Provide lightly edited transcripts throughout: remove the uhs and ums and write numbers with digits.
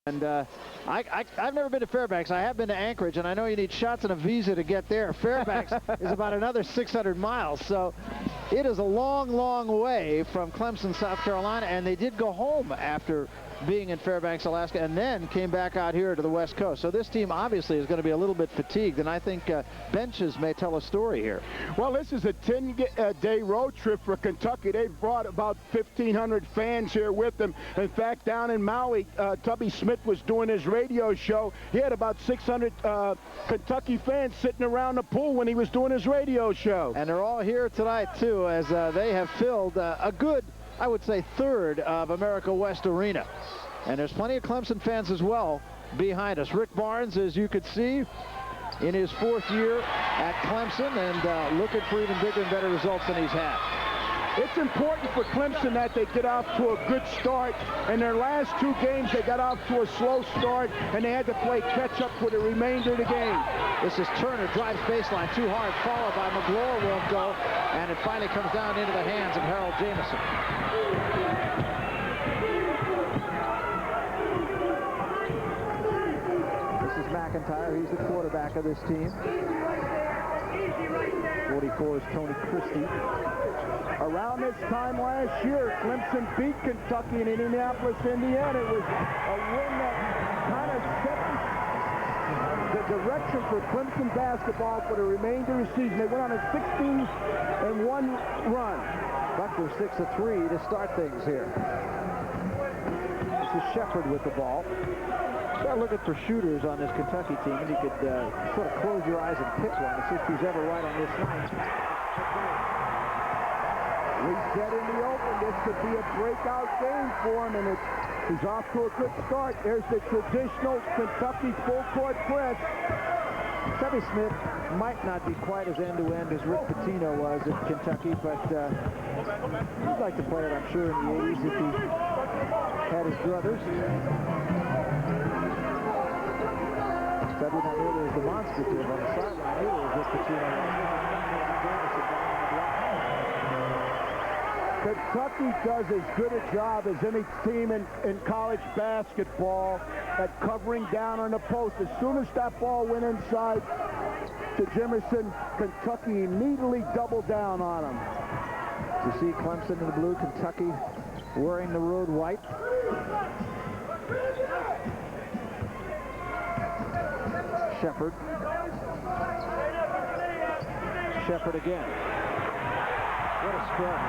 And I've never been to Fairbanks. I have been to Anchorage, and I know you need shots and a visa to get there. Fairbanks is about another 600 miles, so it is a long, long way from Clemson, South Carolina, and they did go home after being in Fairbanks, Alaska, and then came back out here to the West Coast. So this team obviously is going to be a little bit fatigued, and I think benches may tell a story here. Well, this is a 10-day road trip for Kentucky. They've brought about 1,500 fans here with them. In fact, down in Maui, Tubby Smith was doing his radio show. He had about 600 Kentucky fans sitting around the pool when he was doing his radio show. And they're all here tonight, too, as they have filled a good, I would say, third of America West Arena. And there's plenty of Clemson fans as well behind us. Rick Barnes, as you could see, in his fourth year at Clemson, and looking for even bigger and better results than he's had. It's important for Clemson that they get off to a good start. In their last two games, they got off to a slow start, and they had to play catch-up for the remainder of the game. This is Turner, drives baseline too hard, followed by McGlory won't go, and it finally comes down into the hands of Harold Jamison. This is McIntyre. He's the quarterback of this team. 44 is Tony Christie. Around this time last year, Clemson beat Kentucky in Indianapolis, Indiana. It was a win that kind of set the direction for Clemson basketball for the remainder of the season. They went on a 16-1 run. Buckner 6-3 to start things here. This is Shepard with the ball. Start looking for shooters on this Kentucky team, and you could sort of close your eyes and pick one and see if who's ever right on this night. Reset in the open. This could be a breakout game for him, and he's off to a good start. There's the traditional Kentucky full-court press. Tubby Smith might not be quite as end-to-end as Rick Pitino was at Kentucky, but he'd like to play it, I'm sure, in the 80s if he had his druthers. Tubby not nearly as demonstrative on the sideline either as Rick Pitino was. Kentucky does as good a job as any team in college basketball at covering down on the post. As soon as that ball went inside to Jimerson, Kentucky immediately doubled down on him. You see Clemson in the blue, Kentucky wearing the road white. Shepard. Shepard again. What a scrum.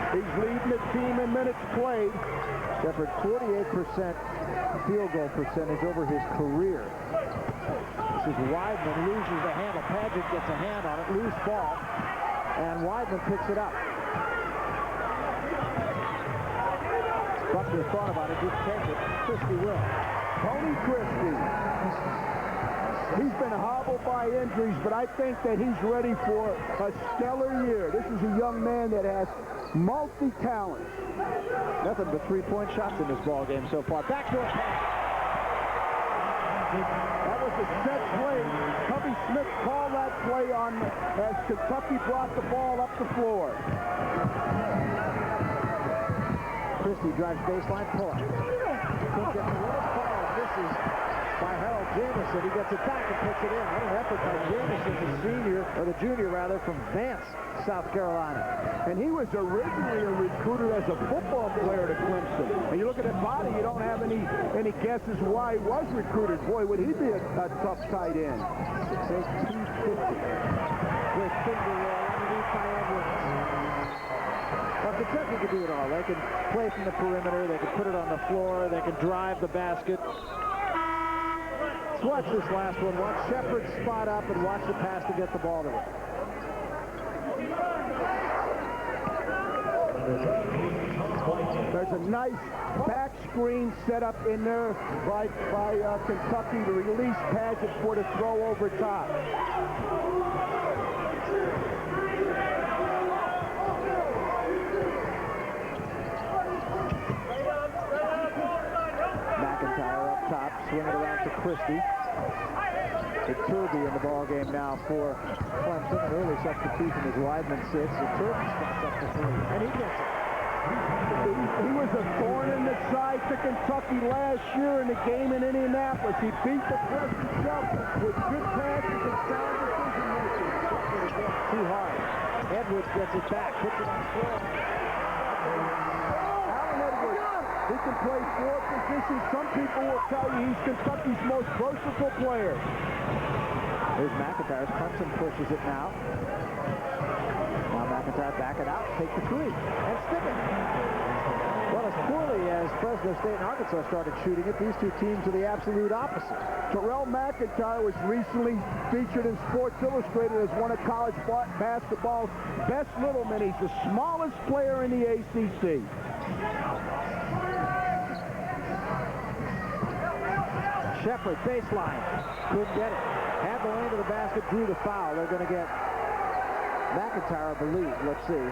He's leading the team in minutes played. Shepard, 48% field goal percentage over his career. This is Weidman, loses the handle. Padgett gets a hand on it, loose ball, and Weidman picks it up. Buckner thought about it, didn't take it. Christie will. Tony Christie. He's been hobbled by injuries, but I think that he's ready for a stellar year. This is a young man that has multi-talent. Nothing but three-point shots in this ball game so far. Backdoor pass. That was a set play. Tubby Smith called that play on as Kentucky brought the ball up the floor. Christie drives baseline, pull up. Couldn't get the little foul. This is by Harold Jamison. He gets it back and puts it in. What an effort by Jamison, the senior, or the junior rather, from Vance, South Carolina. And he was originally a recruiter as a football player to Clemson. And you look at his body, you don't have any guesses why he was recruited. Boy, would he be a tough tight end. 6'8", 250. With finger roll underneath by Edwards. Well, Kentucky can do it all. They can play from the perimeter. They can put it on the floor. They can drive the basket. Let's watch this last one. Watch Shepard spot up and watch the pass to get the ball to him. There's a nice back screen set up in there by Kentucky to release Padgett for the throw over top. McIntyre up top, swing it around to Christie. It's Turby in the ball game now for Clemson. An early substitution as Weidman sits. And Turby spots up the three, and he gets it. He was a thorn in the side to Kentucky last year in the game in Indianapolis. He beat the press himself with good passes and sound decision-making. Too hard. Edwards gets it back, puts it on the floor. Allen Edwards, he can play 4 positions. Some people will tell you he's Kentucky's most versatile player. Here's McIntyre. Clemson pushes it now. Now McIntyre back it out, take the 3, and stick it. Well, as poorly as Fresno State and Arkansas started shooting it, these two teams are the absolute opposite. Terrell McIntyre was recently featured in Sports Illustrated as one of college basketball's best little men. He's the smallest player in the ACC. Shepard, baseline, couldn't get it. Had the lane to the basket, drew the foul. They're going to get McIntyre, I believe. Let's see.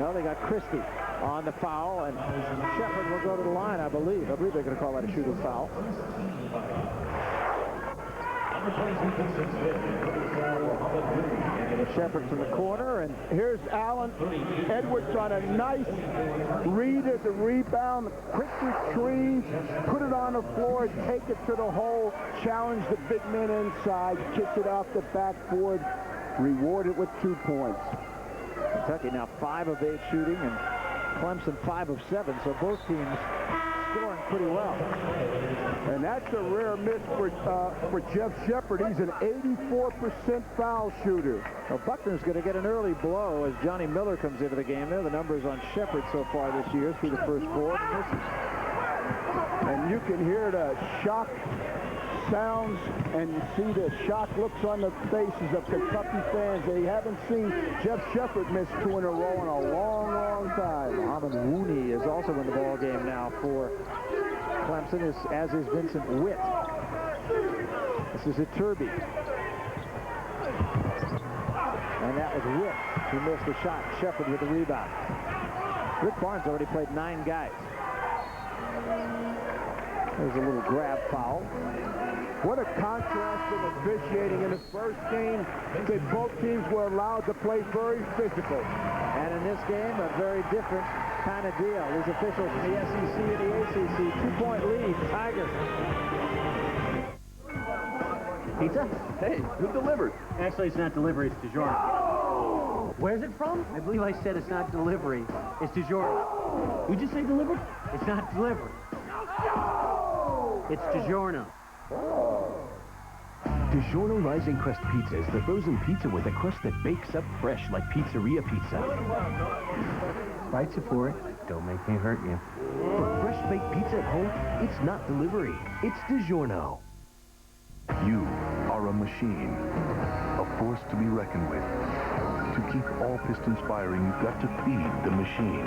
No, they got Christie on the foul, and Shepard will go to the line, I believe. I believe they're going to call that a shooting foul. Shepard from the corner, and here's Allen Edwards on a nice read at the rebound, quick retrieve, put it on the floor, take it to the hole, challenge the big man inside, kicks it off the backboard, rewarded with 2 points. Kentucky now 5 of 8 shooting, and Clemson 5 of 7, so both teams scoring pretty well. And that's a rare miss for Jeff Shepard. He's an 84% foul shooter. Well, Buckner's going to get an early blow as Johnny Miller comes into the game. There, the numbers on Shepard so far this year through the first 4. And you can hear the shock sounds and you see the shocked looks on the faces of Kentucky fans. They haven't seen Jeff Shepard miss 2 in a row in a long, long time. Mohamed Wooney is also in the ball game now for Clemson, as is Vincent Witt. This is Iturbe. And that was Witt who missed the shot. Shepard with the rebound. Rick Barnes already played 9 guys. There's a little grab foul. What a contrast in officiating. In the first game, both teams were allowed to play very physical. And in this game, a very different kind of deal. These officials from the SEC and the ACC, 2-point lead, Tigers. Pizza? Hey, who delivered? Actually, it's not delivery, it's DiGiorno. Where's it from? I believe I said it's not delivery, it's DiGiorno. Who'd you say delivered? It's not delivery. It's DiGiorno. DiGiorno Rising Crust Pizza is the frozen pizza with a crust that bakes up fresh like pizzeria pizza. Fight you for it. Don't make me hurt you. For fresh baked pizza at home, it's not delivery. It's DiGiorno. You are a machine, a force to be reckoned with. To keep all pistons firing, you've got to feed the machine.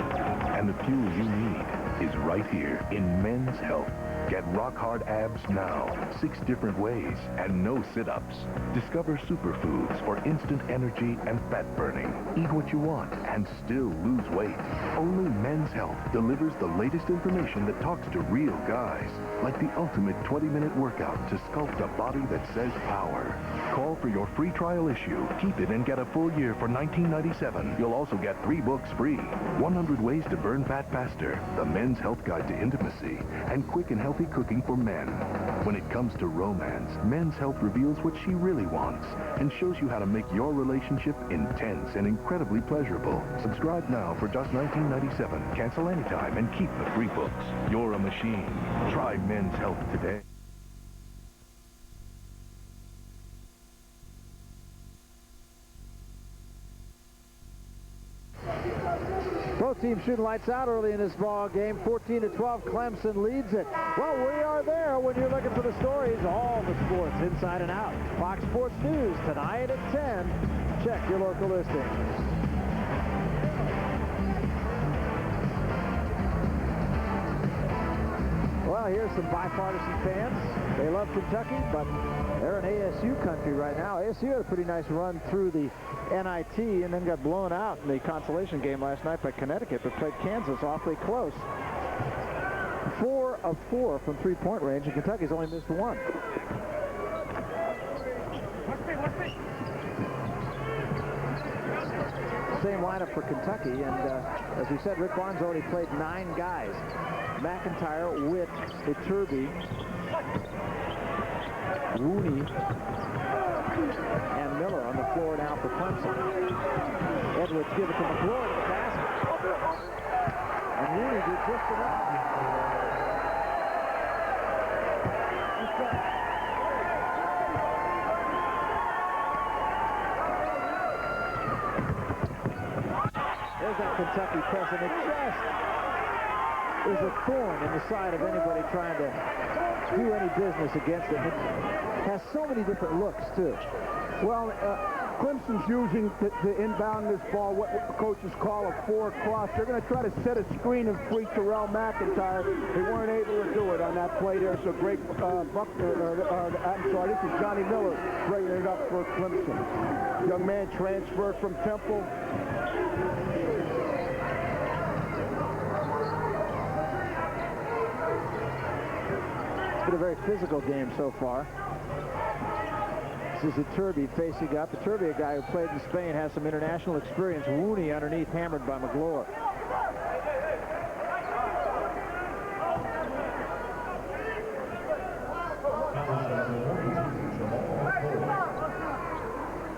And the fuel you need is right here in Men's Health. Get rock-hard abs now, 6 different ways, and no sit-ups. Discover superfoods for instant energy and fat burning. Eat what you want and still lose weight. Only Men's Health delivers the latest information that talks to real guys, like the ultimate 20-minute workout to sculpt a body that says power. Call for your free trial issue. Keep it and get a full year for $19.97. You'll also get 3 books free. 100 Ways to Burn Fat Faster, the Men's Health Guide to Intimacy, and Quick and Healthy Cooking for Men. When it comes to romance, Men's Health reveals what she really wants and shows you how to make your relationship intense and incredibly pleasurable. Subscribe now for just $19.97. Cancel anytime and keep the free books. You're a machine. Try Men's Health today. Both teams shooting lights out early in this ball game. 14-12, Clemson leads it. Well, we are there when you're looking for the stories, all the sports inside and out. Fox Sports News tonight at 10. Check your local listings. Well, here's some bipartisan fans. They love Kentucky, but they're in ASU country right now. ASU had a pretty nice run through the NIT and then got blown out in the consolation game last night by Connecticut, but played Kansas awfully close. 4 of 4 from three-point range, and Kentucky's only missed 1. same lineup for Kentucky, and as we said, Rick Barnes already played 9 guys. McIntyre, Witt, Iturbe, Rooney, and Miller on the floor now for Clemson. Edwards give it to McGlory to the basket. And Rooney did just enough. There's that Kentucky press, and it just is a thorn in the side of anybody trying to do any business against it. It has so many different looks, too. Well, Clemson's using to inbound this ball, what coaches call a 4-cross. They're going to try to set a screen and free Terrell McIntyre. They weren't able to do it on that play there, so Greg Buckner, I'm sorry, this is Johnny Miller bringing it up for Clemson. Young man transferred from Temple. It's been a very physical game so far. This is Iturbe facing up. Iturbe, a guy who played in Spain, has some international experience. Rooney underneath, hammered by McGlory.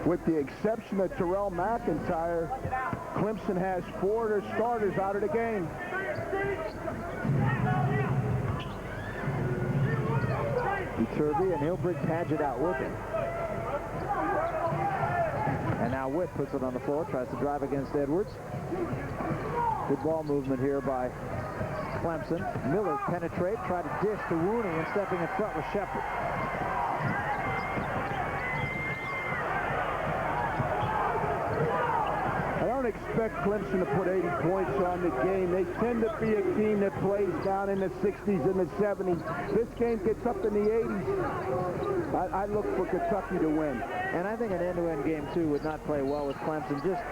With the exception of Terrell McIntyre, Clemson has 4 of their starters out of the game. Iturbe, and he'll bring Paget out with him. And now Witt puts it on the floor, tries to drive against Edwards. Good ball movement here by Clemson. Miller penetrate, try to dish to Rooney, and stepping in front with Shepard. I don't expect Clemson to put 80 points on the game. They tend to be a team that plays down in the 60s and the 70s. This game gets up in the 80s. I look for Kentucky to win. And I think an end-to-end game, too, would not play well with Clemson just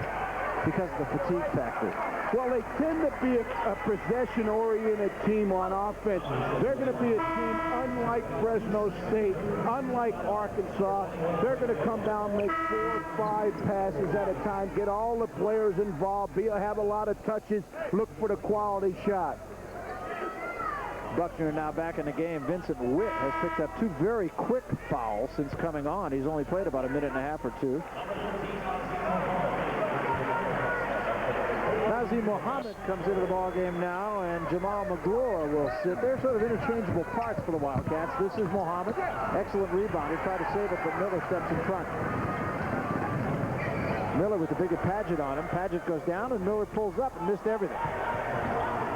because of the fatigue factor. Well, they tend to be a possession-oriented team on offense. They're going to be a team unlike Fresno State, unlike Arkansas. They're going to come down, make 4 or 5 passes at a time, get all the players involved, have a lot of touches, look for the quality shot. Buckner now back in the game. Vincent Witt has picked up 2 very quick fouls since coming on. He's only played about a minute and a half or 2. Nazim Muhammad comes into the ball game now, and Jamal McGlory will sit. They're sort of interchangeable parts for the Wildcats. This is Muhammad. Excellent rebound. He tried to save it, but Miller steps in front. Miller with the bigger Paget on him. Paget goes down, and Miller pulls up and missed everything.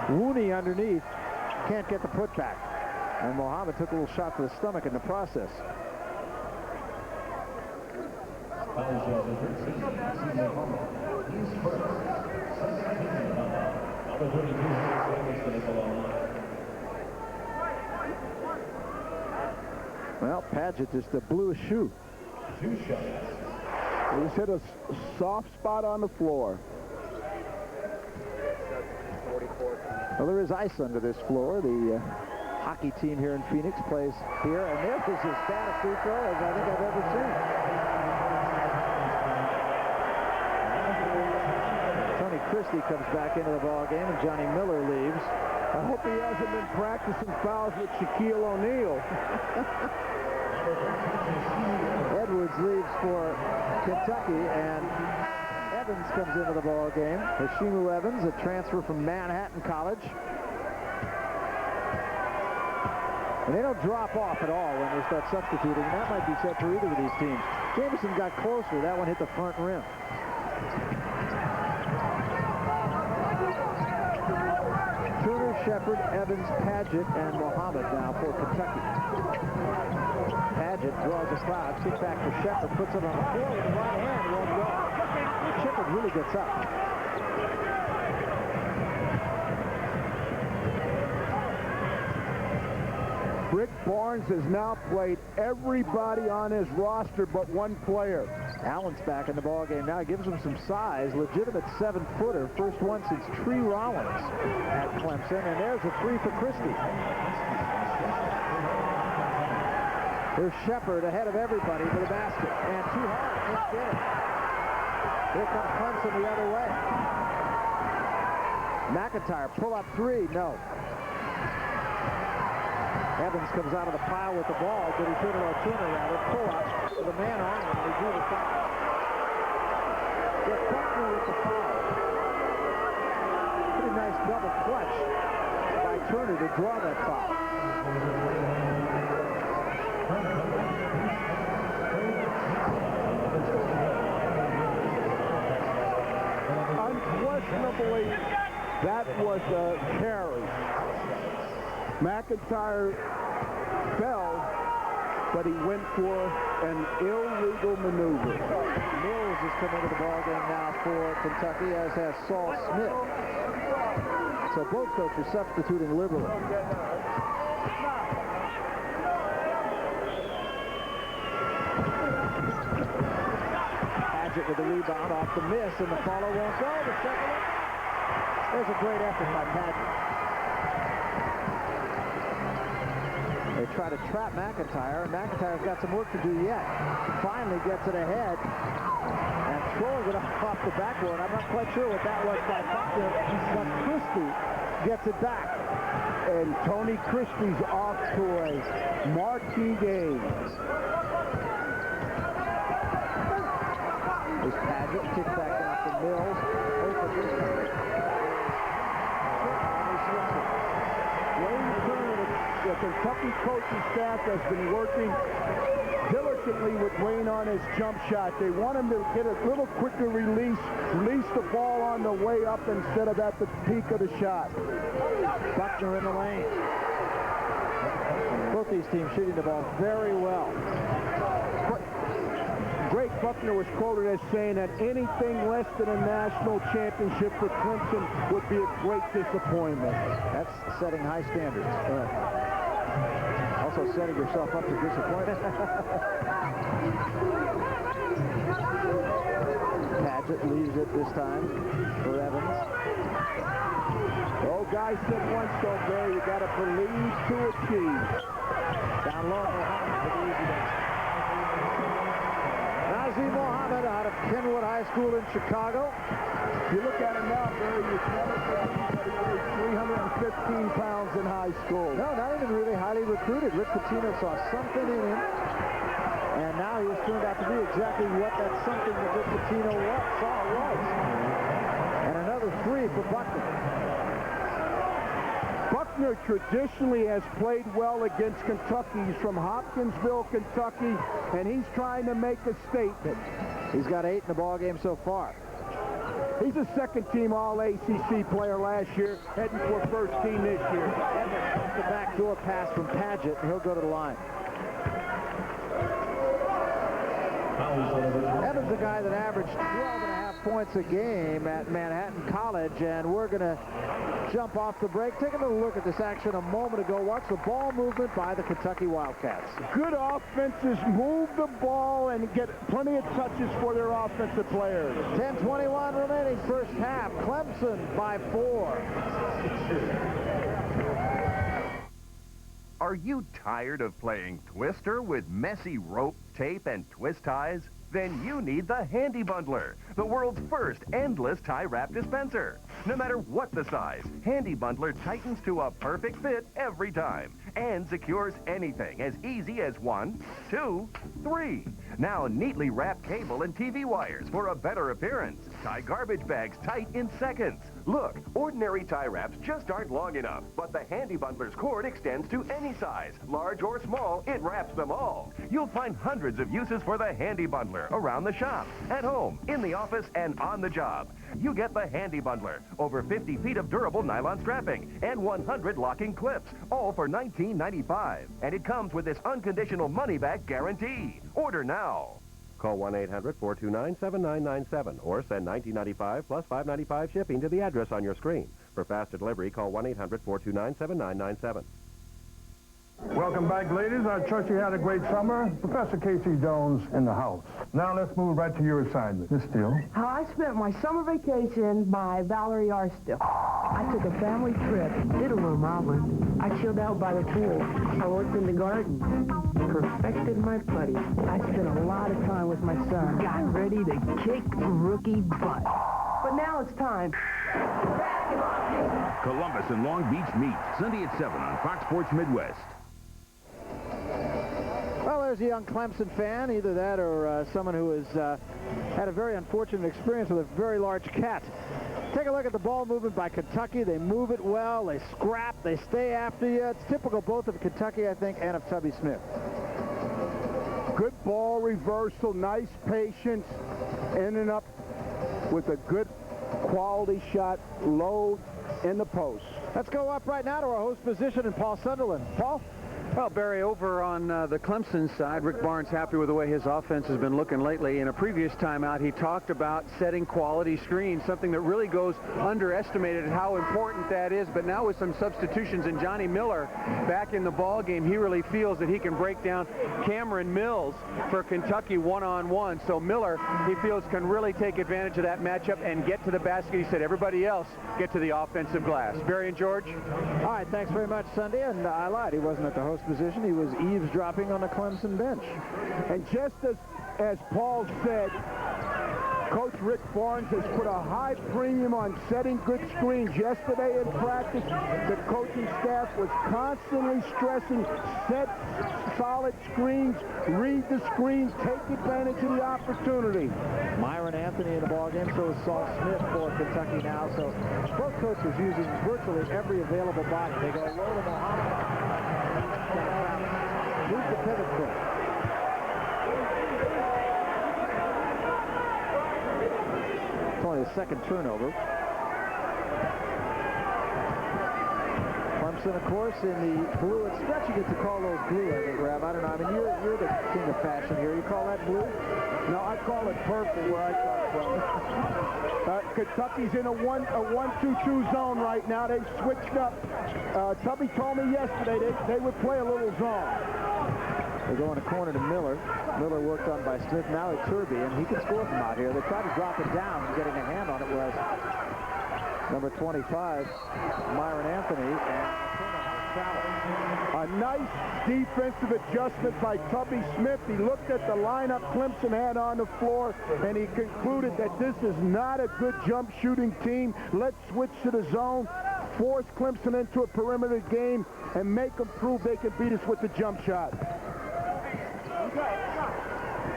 Rooney underneath. Can't get the putback. And Muhammad took a little shot to the stomach in the process. Well, Paget just blew a shoe. 2 shots. He just hit a soft spot on the floor. Well, there is ice under this floor. The hockey team here in Phoenix plays here, and there is as bad a free throw as I think I've ever seen. Tony Christie comes back into the ball game, and Johnny Miller leaves. I hope he hasn't been practicing fouls with Shaquille O'Neal. Edwards leaves for Kentucky, and Evans comes into the ball game. Hashimu Evans, a transfer from Manhattan College. And they don't drop off at all when they start substituting. And that might be said for either of these teams. Jameson got closer. That one hit the front rim. Turner, Shepard, Evans, Paget, and Muhammad now for Kentucky. Paget draws a crowd. Kick back to Shepard. Puts it on the floor with the right hand. Won't go. Shepard really gets up. Rick Barnes has now played everybody on his roster but 1 player. Allen's back in the ballgame now. Gives him some size. Legitimate 7-footer. First one since Tree Rollins at Clemson. And there's a 3 for Christie. Here's Shepard ahead of everybody for the basket. And too hard. Can't get it. Here comes Clemson the other way. McIntyre, pull up three, no. Evans comes out of the pile with the ball. Did he put it on Turner rather? Pull up with a man on him, and they do the foul. Get Buckner with the foul. Pretty nice double clutch by Turner to draw that foul. Unquestionably, that was a carry. McIntyre fell, but he went for an illegal maneuver. Mills has come into the ballgame now for Kentucky, as has Saul Smith. So both coaches substituting liberally. Paget with the rebound off the miss, and the follow won't go. The second one. There's a great effort by Paget. They try to trap McIntyre, and McIntyre's got some work to do yet. Finally gets it ahead, and throwing it off the backboard. I'm not quite sure what that was by Buckner, but Christie gets it back. And Tony Christie's off to a marquee game. There's Paget, kick back out to Mills. Open this one. Wayne Turner, the Kentucky coaching staff, has been working diligently with Wayne on his jump shot. They want him to get a little quicker release the ball on the way up instead of at the peak of the shot. Buckner in the lane. Both these teams shooting the ball very well. Greg Buckner was quoted as saying that anything less than a national championship for Clemson would be a great disappointment. That's setting high standards. Also setting yourself up for disappointment. Paget leaves it this time for Evans. The old guy said once, though, Barry, you got to believe to achieve. Down low, Mohammed for the easy basket. Nazim Mohammed out of Kenwood High School in Chicago. If you look at him now, Barry, you never believe that he weighed 315 pounds in high school. No, not even really highly recruited. Rick Pitino saw something in him, and now he has turned out to be exactly what that something that Rick Pitino saw was. And another three for Buckner. Buckner traditionally has played well against Kentucky. He's from Hopkinsville, Kentucky, and he's trying to make a statement. He's got 8 in the ball game so far. He's a second-team All-ACC player last year, heading for first team this year. Evans, the backdoor pass from Paget, and he'll go to the line. Evans, a guy that averaged 12.5 points a game at Manhattan College, and we're going to jump off the break. Take a little look at this action a moment ago. Watch the ball movement by the Kentucky Wildcats. Good offenses move the ball and get plenty of touches for their offensive players. 10:21 remaining first half. Clemson by 4. Are you tired of playing Twister with messy rope, tape, and twist ties? Then you need the Handy Bundler, the world's first endless tie wrap dispenser. No matter what the size, Handy Bundler tightens to a perfect fit every time and secures anything as easy as 1, 2, 3. Now neatly wrap cable and TV wires for a better appearance. Tie garbage bags tight in seconds. Look, ordinary tie wraps just aren't long enough, but the Handy Bundler's cord extends to any size. Large or small, it wraps them all. You'll find hundreds of uses for the Handy Bundler around the shop, at home, in the office, and on the job. You get the Handy Bundler, over 50 feet of durable nylon strapping, and 100 locking clips, all for $19.95. And it comes with this unconditional money-back guarantee. Order now. Call 1-800-429-7997 or send $19.95 plus $5.95 shipping to the address on your screen. For faster delivery, call 1-800-429-7997. Welcome back, ladies. I trust you had a great summer. Professor Casey Jones in the house. Now let's move right to your assignment. Miss Steele. How I spent my summer vacation by Valerie Arstill. I took a family trip, did a little modeling. I chilled out by the pool. I worked in the garden. perfected my putting. I spent a lot of time with my son. Got ready to kick rookie butt. But now it's time. Columbus and Long Beach meet Sunday at 7 on Fox Sports Midwest. Well, there's a young Clemson fan, either that or someone who has had a very unfortunate experience with a very large cat. Take a look at the ball movement by Kentucky. They move it well. They scrap. They stay after you. It's typical both of Kentucky, I think, and of Tubby Smith. Good ball reversal, nice patience, ending up with a good quality shot low in the post. Let's go up right now to our host position in Paul Sunderland. Paul? Well, Barry, over on the Clemson side, Rick Barnes happy with the way his offense has been looking lately. In a previous timeout, he talked about setting quality screens, something that really goes underestimated at how important that is. But now with some substitutions and Johnny Miller back in the ball game, he really feels that he can break down Cameron Mills for Kentucky one-on-one. So Miller, he feels, can really take advantage of that matchup and get to the basket. He said everybody else get to the offensive glass. Barry and George? All right, thanks very much, Sunday. And I lied. He wasn't at the host position. He was eavesdropping on the Clemson bench. And just as Paul said, Coach Rick Barnes has put a high premium on setting good screens. Yesterday in practice, the coaching staff was constantly stressing set solid screens, read the screen, take advantage of the opportunity. Myron Anthony in the ballgame, so is Saul Smith for Kentucky now. So both coaches using virtually every available body. They go low to Muhammad. Move the pivot foot. It's only the second turnover. Clemson, of course, in the blue. It's stretching it to call those blue, I think, Rab. I don't know. I mean, you're the king of fashion here. You call that blue? No, I call it purple where I come from. Kentucky's in a 1-2-2 zone right now. They switched up. Tubby told me yesterday they would play a little zone. They go in a corner to Miller. Miller worked on by Smith. Now it's Turby, and he can score from out here. They tried to drop it down, and getting a hand on it was number 25, Myron Anthony, and a nice defensive adjustment by Tubby Smith. He looked at the lineup Clemson had on the floor, and he concluded that this is not a good jump shooting team. Let's switch to the zone, force Clemson into a perimeter game, and make them prove they can beat us with the jump shot.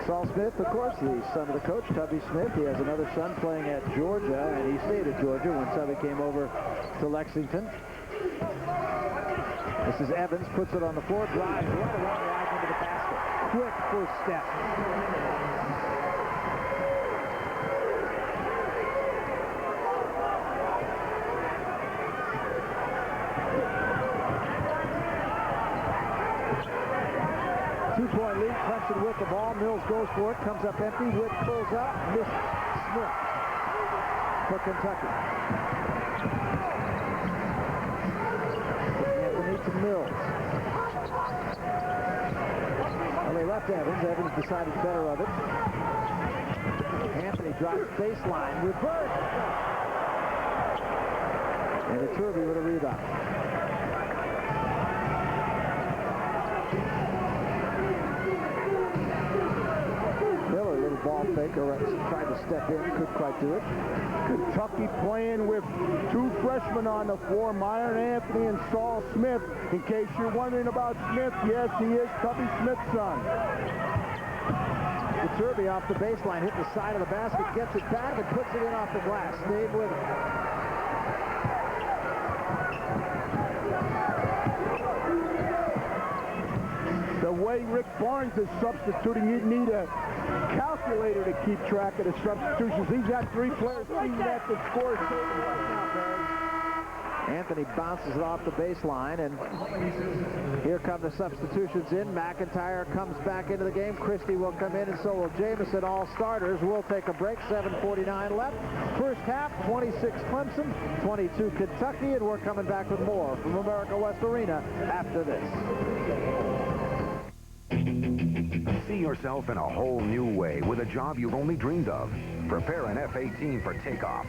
Saul Smith, of course, the son of the coach, Tubby Smith. He has another son playing at Georgia, and he stayed at Georgia when Tubby came over to Lexington. This is Evans, puts it on the floor, drives right around the line into the basket. Quick first step. Two-point lead, Clemson with the ball. Mills goes for it, comes up empty. Witt pulls up, missed. Smith for Kentucky. Anthony to Mills. Well, they left Evans. Evans decided better of it. Anthony drops baseline, reverse. And it's Turby with a rebound. Ball fake, or tried to step in, couldn't quite do it. Kentucky playing with two freshmen on the floor, Myron Anthony and Saul Smith. In case you're wondering about Smith, yes, he is Tubby Smith's son. Turby off the baseline, hit the side of the basket, gets it back, and puts it in off the glass. Stayed with it. The way Rick Barnes is substituting, you'd need a calculator to keep track of the substitutions. He's got three players seated at the score table right now, Barry. Anthony bounces it off the baseline, and here come the substitutions in. McIntyre comes back into the game. Christie will come in, and so will Jamison. All starters. We'll take a break. 7:49 left. First half, 26 Clemson, 22 Kentucky, and we're coming back with more from America West Arena after this. See yourself in a whole new way with a job you've only dreamed of. Prepare an F-18 for takeoff.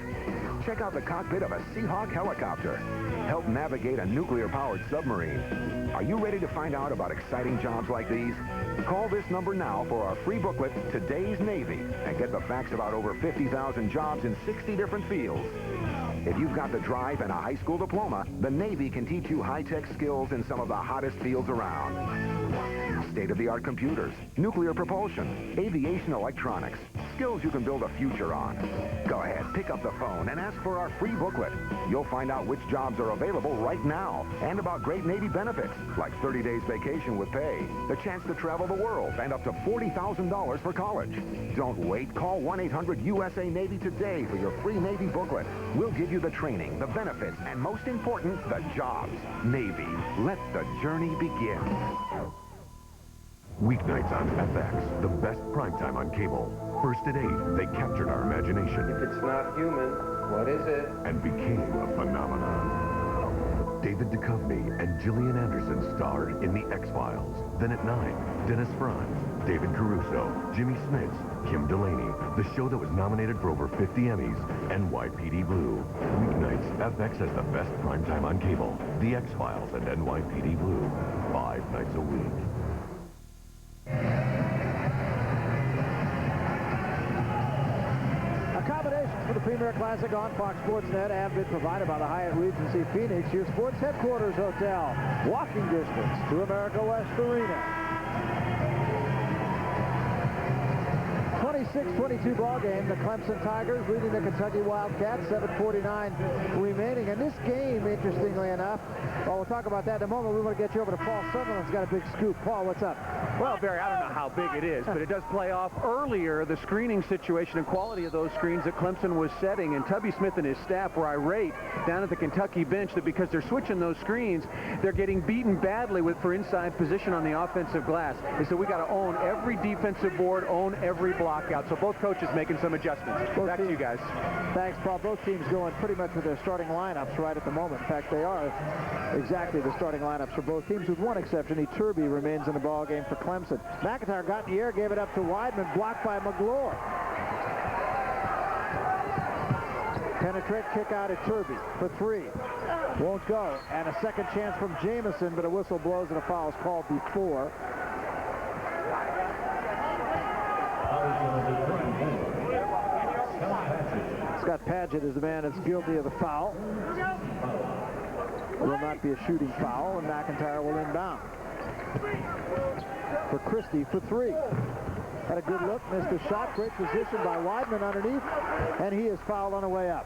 Check out the cockpit of a Seahawk helicopter. Help navigate a nuclear-powered submarine. Are you ready to find out about exciting jobs like these? Call this number now for our free booklet, Today's Navy, and get the facts about over 50,000 jobs in 60 different fields. If you've got the drive and a high school diploma, the Navy can teach you high-tech skills in some of the hottest fields around. State-of-the-art computers, nuclear propulsion, aviation electronics, skills you can build a future on. Go ahead, pick up the phone and ask for our free booklet. You'll find out which jobs are available right now and about great Navy benefits, like 30 days vacation with pay, the chance to travel the world, and up to $40,000 for college. Don't wait. Call 1-800-USA-NAVY today for your free Navy booklet. We'll give you the training, the benefits, and most important, the jobs. Navy, let the journey begin. Weeknights on FX, the best primetime on cable. First at 8, they captured our imagination. If it's not human, what is it? And became a phenomenon. David Duchovny and Gillian Anderson starred in The X-Files. Then at 9, Dennis Franz, David Caruso, Jimmy Smits, Kim Delaney, the show that was nominated for over 50 Emmys, NYPD Blue. Weeknights, FX has the best primetime on cable. The X-Files and NYPD Blue, 5 nights a week. Accommodations for the Premier Classic on Fox Sports Net have been provided by the Hyatt Regency Phoenix, your sports headquarters hotel. Walking distance to America West Arena. 26-22 ball game. The Clemson Tigers leading the Kentucky Wildcats. 7:49 remaining. And this game, interestingly enough, well, we'll talk about that in a moment. We want to get you over to Paul Sutherland's got a big scoop. Paul, what's up? Well, Barry, I don't know how big it is, but it does play off earlier the screening situation and quality of those screens that Clemson was setting. And Tubby Smith and his staff were irate down at the Kentucky bench that because they're switching those screens, they're getting beaten badly for inside position on the offensive glass. And so we got to own every defensive board, own every block out. So both coaches making some adjustments. Back to you guys. Thanks, Paul. Both teams going pretty much with their starting lineups right at the moment. In fact, they are exactly the starting lineups for both teams, with one exception. Turby remains in the ball game for Clemson. McIntyre got in the air, gave it up to Weidman, blocked by McGlure. Penetrate kick out at Turby for 3. Won't go. And a second chance from Jamison, but a whistle blows and a foul is called before. Scott Padgett is the man that's guilty of the foul. Will not be a shooting foul, and McIntyre will inbound. For Christie for 3. Had a good look, missed the shot. Great position by Weidman underneath, and he is fouled on the way up.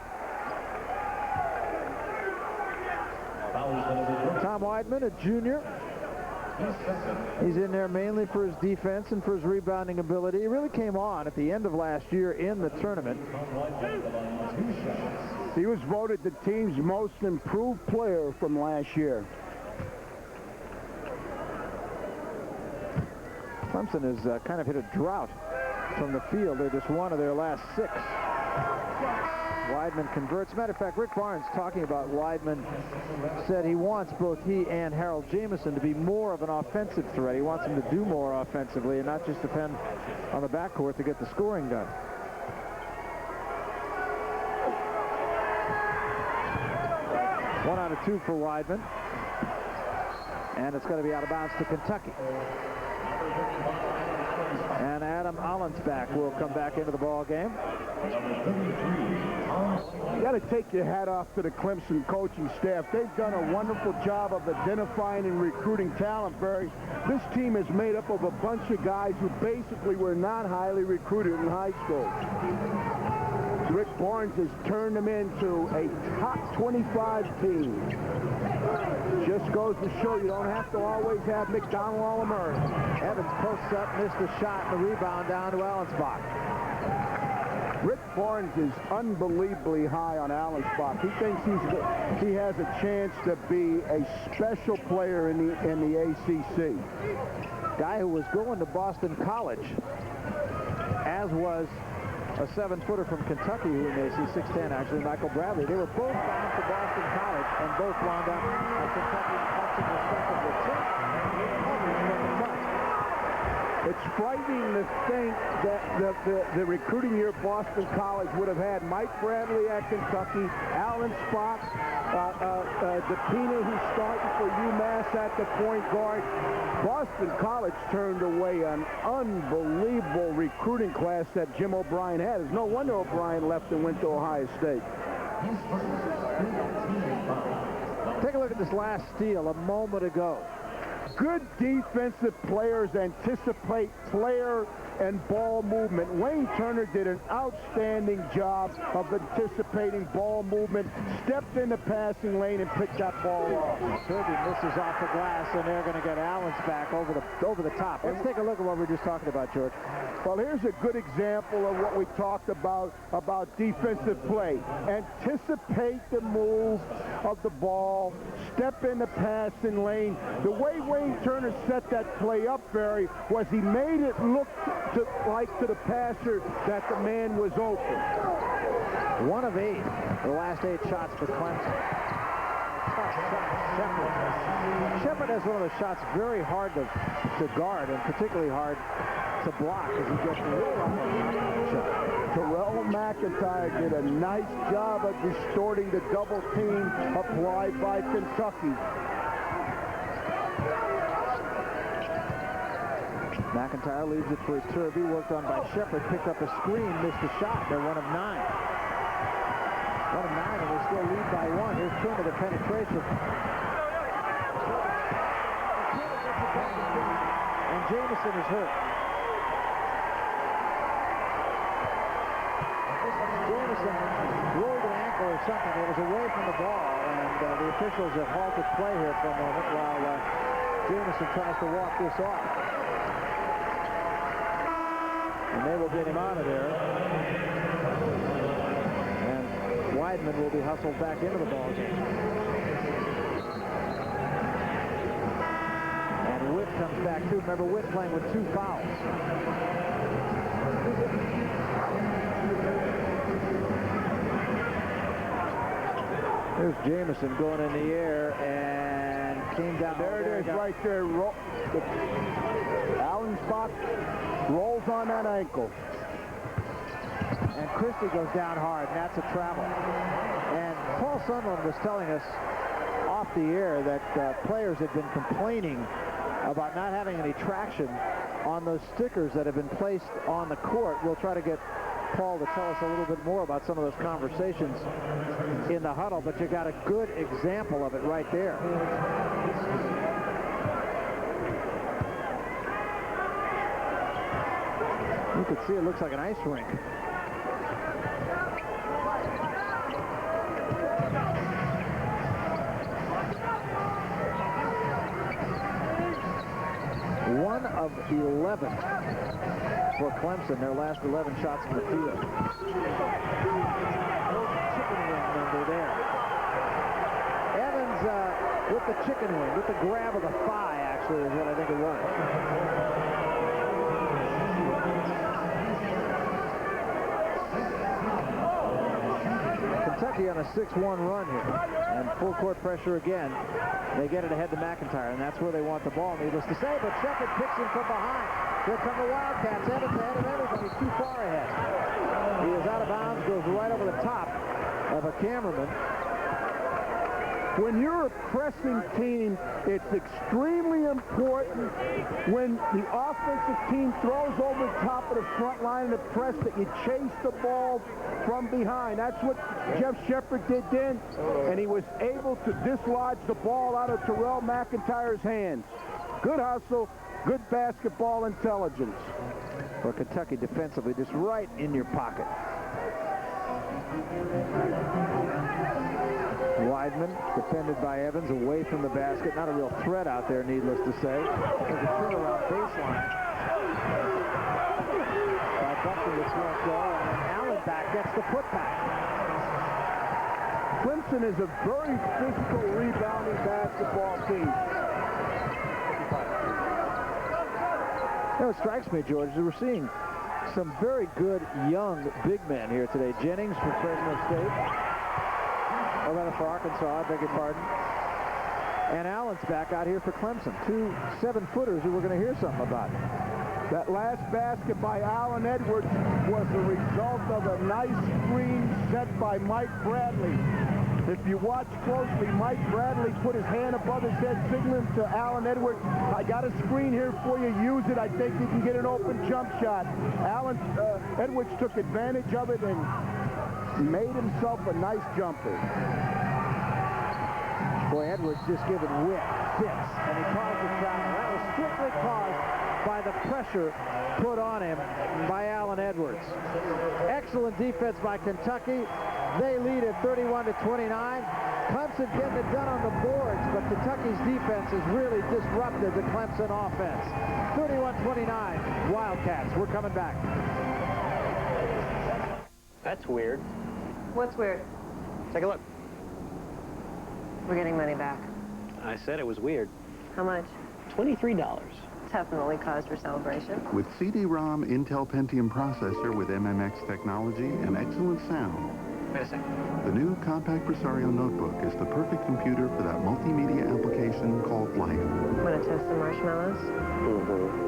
Tom Weidman, a junior. He's in there mainly for his defense and for his rebounding ability. He really came on at the end of last year in the tournament. He was voted the team's most improved player from last year. Clemson has kind of hit a drought from the field. They're just one of their last 6. Weidman converts. Matter of fact, Rick Barnes, talking about Weidman, said he wants both he and Harold Jamison to be more of an offensive threat. He wants them to do more offensively and not just depend on the backcourt to get the scoring done. One out of 2 for Weidman. And it's going to be out of bounds to Kentucky. And Adam Allensbach will come back into the ball game. You got to take your hat off to the Clemson coaching staff. They've done a wonderful job of identifying and recruiting talent, Barry. This team is made up of a bunch of guys who basically were not highly recruited in high school. Rick Barnes has turned them into a top 25 team. Just goes to show you don't have to always have McDonald All-American. Evans posts up, missed a shot, and the rebound down to Allensbach. Rick Barnes is unbelievably high on Allensbach. He thinks he has a chance to be a special player in the ACC. Guy who was going to Boston College, as was a 7-footer from Kentucky who may see 6'10", actually, Michael Bradley. They were both bound to Boston College and both wound up at Kentucky and Clemson respectively. It's frightening to think that the recruiting year Boston College would have had Mike Bradley at Kentucky, Alan Spock, DePina, who's starting for UMass at the point guard. Boston College turned away an unbelievable recruiting class that Jim O'Brien had. It's no wonder O'Brien left and went to Ohio State. Take a look at this last steal a moment ago. Good defensive players anticipate player and ball movement. Wayne Turner did an outstanding job of anticipating ball movement, stepped in the passing lane and picked that ball off. Kirby misses off the glass, and they're going to get Allen's back over the top. Let's take a look at what we were just talking about, George. Well, here's a good example of what we talked about defensive play. Anticipate the move of the ball, step in the passing lane. The way Wayne Turner set that play up, Barry, was he made it look like to the passer that the man was open. 1 of 8, the last 8 shots for Clemson. Tough shot, Shepard has one of those shots very hard to guard, and particularly hard to block as he gets real on the shot. Terrell McIntyre did a nice job of distorting the double team applied by Kentucky. McIntyre leaves it for Turvey, worked on by Shepard, picked up a screen, missed a shot. They're 1 of 9. 1 of 9, and they still lead by 1. Here's Turner, the penetration. And Jamison is hurt. Jamison rolled an ankle or something. It was away from the ball, and the officials have halted play here for a moment while Jamison tries to walk this off. And they will get him out of there. And Weidman will be hustled back into the ball game. And Witt comes back too. Remember, Witt playing with 2 fouls. There's Jamison going in the air and came down. There it is, right there. Alan Spock rolls on that ankle. And Christie goes down hard, and that's a travel. And Paul Sunland was telling us off the air that players had been complaining about not having any traction on those stickers that have been placed on the court. We'll try to get Paul to tell us a little bit more about some of those conversations in the huddle, but you got a good example of it right there. You can see it looks like an ice rink. One of 11 for Clemson, their last 11 shots from the field. Chicken wing number there. Evans with the chicken wing, with the grab of the thigh, actually, is what I think it was. Kentucky on a 6-1 run here, and full court pressure again. They get it ahead to McIntyre, and that's where they want the ball, needless to say, but Shepard picks him from behind. Here come the Wildcats. Evans ahead of everybody, too far ahead. He is out of bounds, goes right over the top of a cameraman. When you're a pressing team, it's extremely important when the offensive team throws over the top of the front line of the press that you chase the ball from behind. That's what Jeff Shepard did then, and he was able to dislodge the ball out of Terrell McIntyre's hands. Good hustle, good basketball intelligence. For Kentucky defensively, just right in your pocket. Weidman, defended by Evans, away from the basket. Not a real threat out there, needless to say. There's a turnaround baseline by Buckley. It's won't go, and Allen back gets the putback. Clemson is a very physical rebounding basketball team. You know, it strikes me, George, that we're seeing some very good young big men here today. Jennings for Fresno State. Or rather for Arkansas, I beg your pardon. And Allen's back out here for Clemson. 2 7-footers who we're going to hear something about. That last basket by Allen Edwards was the result of a nice screen set by Mike Bradley. If you watch closely, Mike Bradley put his hand above his head, signaling to Allen Edwards, I got a screen here for you, use it, I think you can get an open jump shot. Edwards took advantage of it and made himself a nice jumper. Boy, Edwards just giving width, fits, and he caused the foul. That was strictly caused by the pressure put on him by Allen Edwards. Excellent defense by Kentucky. They lead at 31-29. Clemson getting it done on the boards, but Kentucky's defense has really disrupted the Clemson offense. 31-29, Wildcats. We're coming back. That's weird. What's weird? Take a look. We're getting money back. I said it was weird. How much? $23. Definitely cause for celebration. With CD-ROM Intel Pentium processor with MMX technology and excellent sound. Wait a second. The new compact Presario notebook is the perfect computer for that multimedia application called life. Want to toast some marshmallows?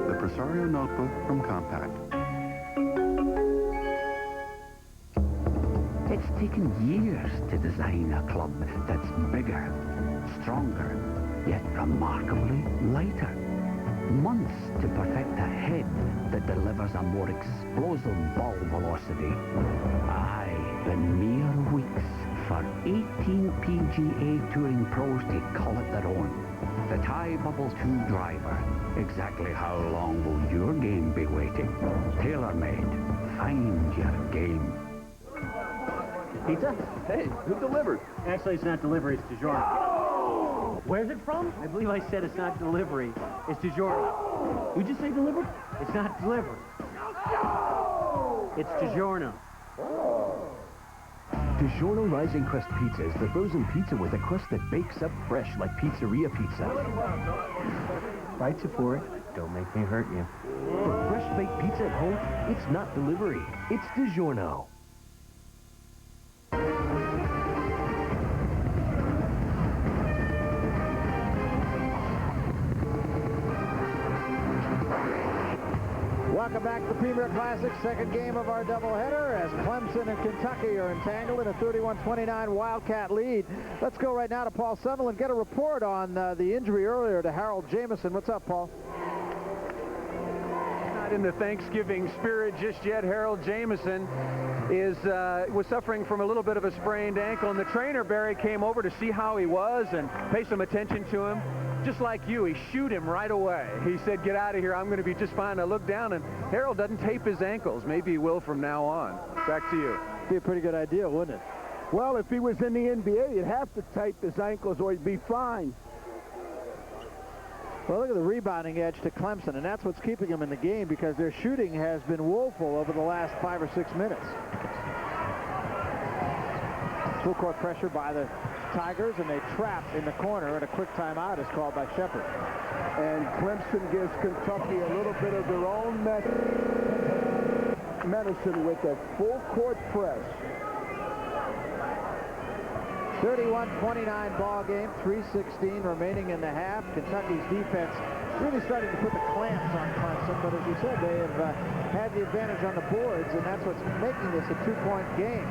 The Presario notebook from Compaq. It's taken years to design a club that's bigger, stronger, yet remarkably lighter. Months to perfect a head that delivers a more explosive ball velocity. Aye, and mere weeks for 18 PGA Touring pros to call it their own. The Tie Bubble 2 driver. Exactly how long will your game be waiting? Tailor-made. Find your game. Pizza? Hey, who delivered? Actually, it's not delivery, it's DiGiorno. Where's it from? I believe I said it's not delivery, it's DiGiorno. Who'd you say delivered? It's not delivery. It's DiGiorno. DiGiorno Rising Crust Pizza is the frozen pizza with a crust that bakes up fresh like pizzeria pizza. Bites you for it. Don't make me hurt you. For fresh baked pizza at home, it's not delivery, it's DiGiorno. Welcome back to the Premier Classic, second game of our doubleheader as Clemson and Kentucky are entangled in a 31-29 Wildcat lead. Let's go right now to Paul Sutherland, get a report on the injury earlier to Harold Jamison. What's up, Paul? Not in the Thanksgiving spirit just yet. Harold Jamison was suffering from a little bit of a sprained ankle, and the trainer, Barry, came over to see how he was and pay some attention to him. Just like you, he shooed him right away. He said, get out of here, I'm going to be just fine. I looked down, and Harold doesn't tape his ankles. Maybe he will from now on. Back to you. Be a pretty good idea, wouldn't it? Well, if he was in the NBA, he'd have to tape his ankles or he'd be fine. Well, look at the rebounding edge to Clemson, and that's what's keeping them in the game because their shooting has been woeful over the last 5 or 6 minutes. Full court pressure by the Tigers, and they trap in the corner, and a quick timeout is called by Shepard. And Clemson gives Kentucky a little bit of their own medicine with a full court press. 31-29 ball game, 3:16 remaining in the half. Kentucky's defense really starting to put the clamps on Clemson, but as you said, they have had the advantage on the boards, and that's what's making this a 2-point game.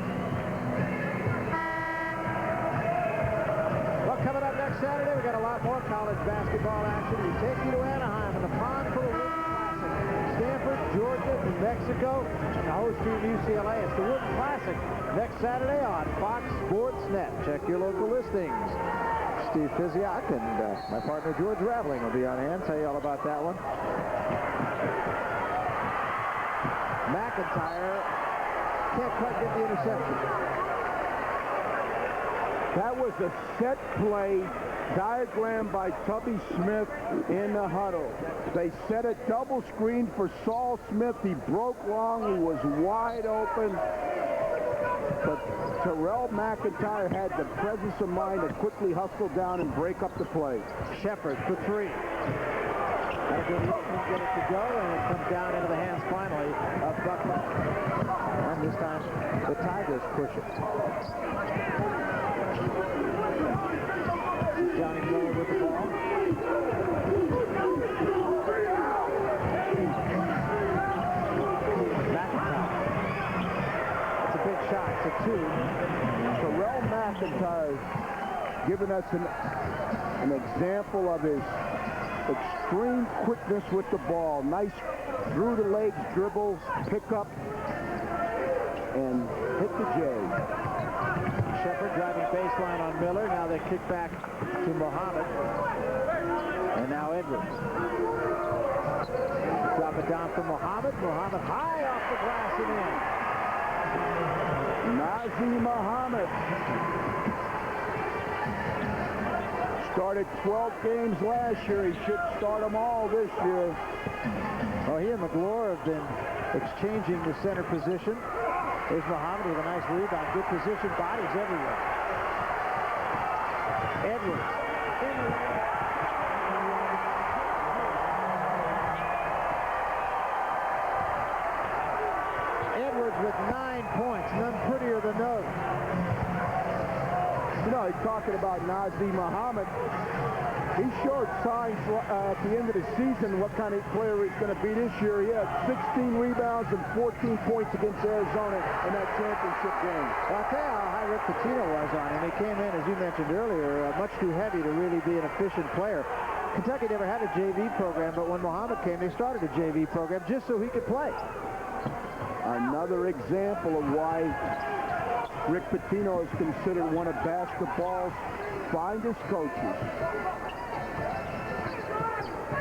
Well, coming up next Saturday, we got a lot more college basketball action. We take you to Anaheim in the Pond for the Wooden Classic. Stanford, Georgia, New Mexico, and the host team UCLA. It's the Wooden Classic next Saturday on Fox Sports Net. Check your local listings. Steve Fiziak and my partner George Raveling will be on hand. Tell you all about that one. McIntyre can't quite get the interception. That was a set play diagrammed by Tubby Smith in the huddle. They set a double screen for Saul Smith. He broke long. He was wide open. But Terrell McIntyre had the presence of mind to quickly hustle down and break up the play. Shepard for three. Got a good look and get it to go, and it comes down into the hands finally of Buckland. And this time the Tigers push it. Johnny Miller with the ball. McIntyre giving us an example of his extreme quickness with the ball. Nice through the legs dribble, pick up, and hit the J. Shepard driving baseline on Miller. Now they kick back to Muhammad. And now Edwards. Drop it down for Muhammad. Muhammad high off the glass and in. Nazim Muhammad started 12 games last year. He should start them all this year. Well, he and McGlure have been exchanging the center position. There's Muhammad with a nice rebound. Good position. Bodies everywhere. Edwards. Edwards with 9 points. None prettier than those. You know, he's talking about Nazim Muhammad. He showed signs at the end of the season what kind of player he's going to be this year. He had 16 rebounds and 14 points against Arizona in that championship game. Well, I'll tell you how high Rick Pitino was on him. He came in, as you mentioned earlier, much too heavy to really be an efficient player. Kentucky never had a JV program, but when Muhammad came, they started a JV program just so he could play. Another example of why Rick Pitino is considered one of basketball's finest coaches.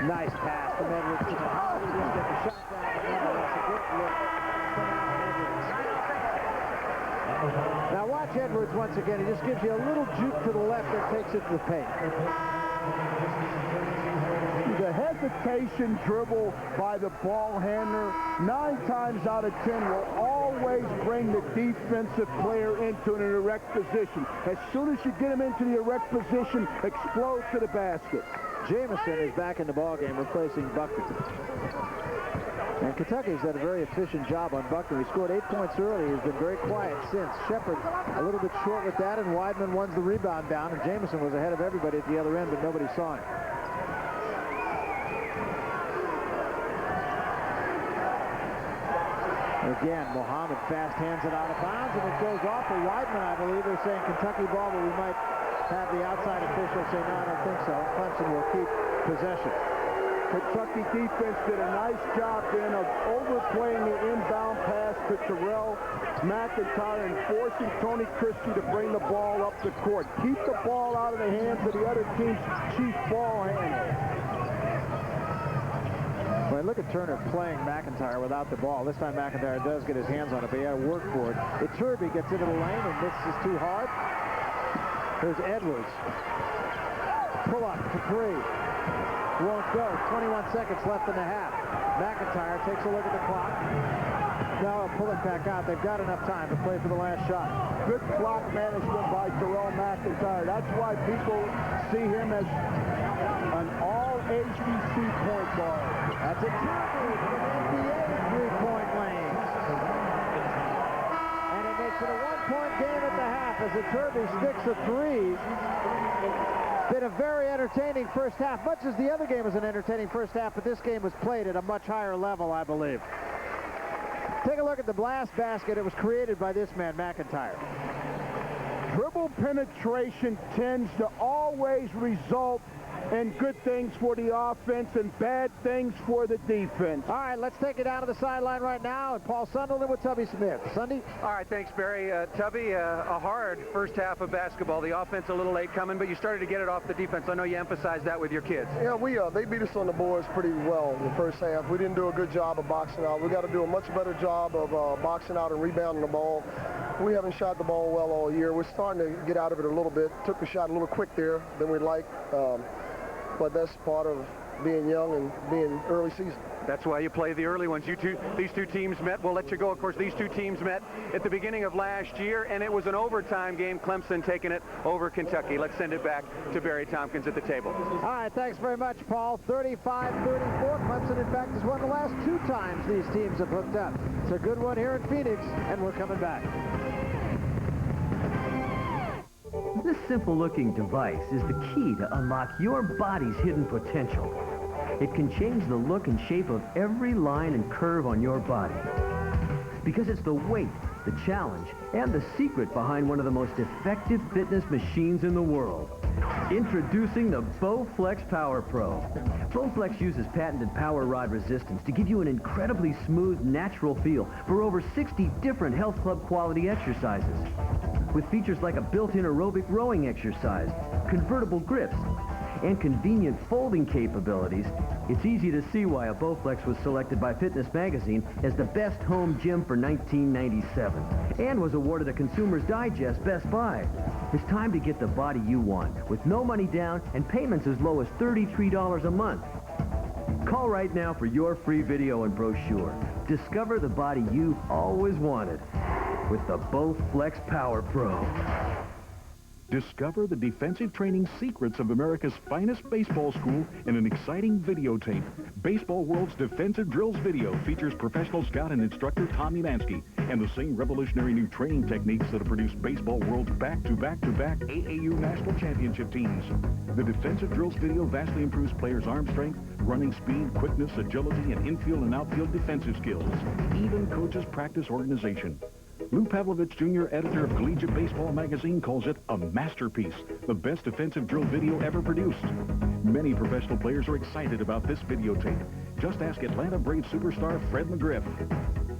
Nice pass from Edwards to Muhammad. He didn't get the shot down, but nonetheless a good look from Edwards. Now watch Edwards once again. He just gives you a little juke to the left and takes it to the paint. The hesitation dribble by the ball handler, 9 times out of 10, will always bring the defensive player into an erect position. As soon as you get him into the erect position, explode to the basket. Jamison is back in the ballgame, replacing Buckner. And Kentucky's done a very efficient job on Buckner. He scored 8 points early. He's been very quiet since. Shepard a little bit short with that, and Weidman wins the rebound down, and Jamison was ahead of everybody at the other end, but nobody saw him. Again, Muhammad fast hands it out of bounds, and it goes off for Weidman, I believe. They're saying Kentucky ball, but we might have the outside official say, no, I don't think so. Clemson will keep possession. Kentucky defense did a nice job then of overplaying the inbound pass to Terrell McIntyre and forcing Tony Christie to bring the ball up the court. Keep the ball out of the hands of the other team's chief ball handler. Well, look at Turner playing McIntyre without the ball. This time McIntyre does get his hands on it, but he had to work for it. Iturbe gets into the lane, and this is too hard. Here's Edwards. Pull up to 3. Won't go. 21 seconds left in the half. McIntyre takes a look at the clock. Now pull it back out. They've got enough time to play for the last shot. Good clock management by Terrell McIntyre. That's why people see him as an all-HBC point guard. That's a Iturbe from NBA three-point lane. And it makes it a one-point game at the half as Iturbe sticks a 3. Been a very entertaining first half, much as the other game was an entertaining first half, but this game was played at a much higher level, I believe. Take a look at the blast basket. It was created by this man, McIntyre. Dribble penetration tends to always result and good things for the offense and bad things for the defense. All right, let's take it down to the sideline right now, and Paul Sunderland with Tubby Smith. Sunday? All right, thanks, Barry. Tubby, a hard first half of basketball. The offense a little late coming, but you started to get it off the defense. I know you emphasized that with your kids. Yeah, they beat us on the boards pretty well in the first half. We didn't do a good job of boxing out. We got to do a much better job of boxing out and rebounding the ball. We haven't shot the ball well all year. We're starting to get out of it a little bit. Took the shot a little quick there than we'd like. But that's part of being young and being early season. That's why you play the early ones. These two teams met. We'll let you go. Of course, these two teams met at the beginning of last year, and it was an overtime game. Clemson taking it over Kentucky. Let's send it back to Barry Tompkins at the table. All right, thanks very much, Paul. 35-34. Clemson, in fact, has won the last 2 times these teams have hooked up. It's a good one here in Phoenix, and we're coming back. This simple-looking device is the key to unlock your body's hidden potential. It can change the look and shape of every line and curve on your body. Because it's the weight, the challenge, and the secret behind one of the most effective fitness machines in the world. Introducing the Bowflex Power Pro. Bowflex uses patented power rod resistance to give you an incredibly smooth, natural feel for over 60 different health club quality exercises. With features like a built-in aerobic rowing exercise, convertible grips, and convenient folding capabilities, it's easy to see why a Bowflex was selected by Fitness Magazine as the best home gym for 1997 and was awarded a Consumer's Digest Best Buy. It's time to get the body you want with no money down and payments as low as $33 a month. Call right now for your free video and brochure. Discover the body you've always wanted with the Bowflex Power Pro. Discover the defensive training secrets of America's finest baseball school in an exciting videotape. Baseball World's Defensive Drills video features professional scout and instructor Tommy Mansky and the same revolutionary new training techniques that have produced Baseball World's back-to-back-to-back AAU national championship teams. The Defensive Drills video vastly improves players' arm strength, running speed, quickness, agility, and infield and outfield defensive skills. Even coaches practice organization. Lou Pavlovich Jr., editor of Collegiate Baseball magazine, calls it a masterpiece, the best defensive drill video ever produced. Many professional players are excited about this videotape. Just ask Atlanta Braves superstar Fred McGriff.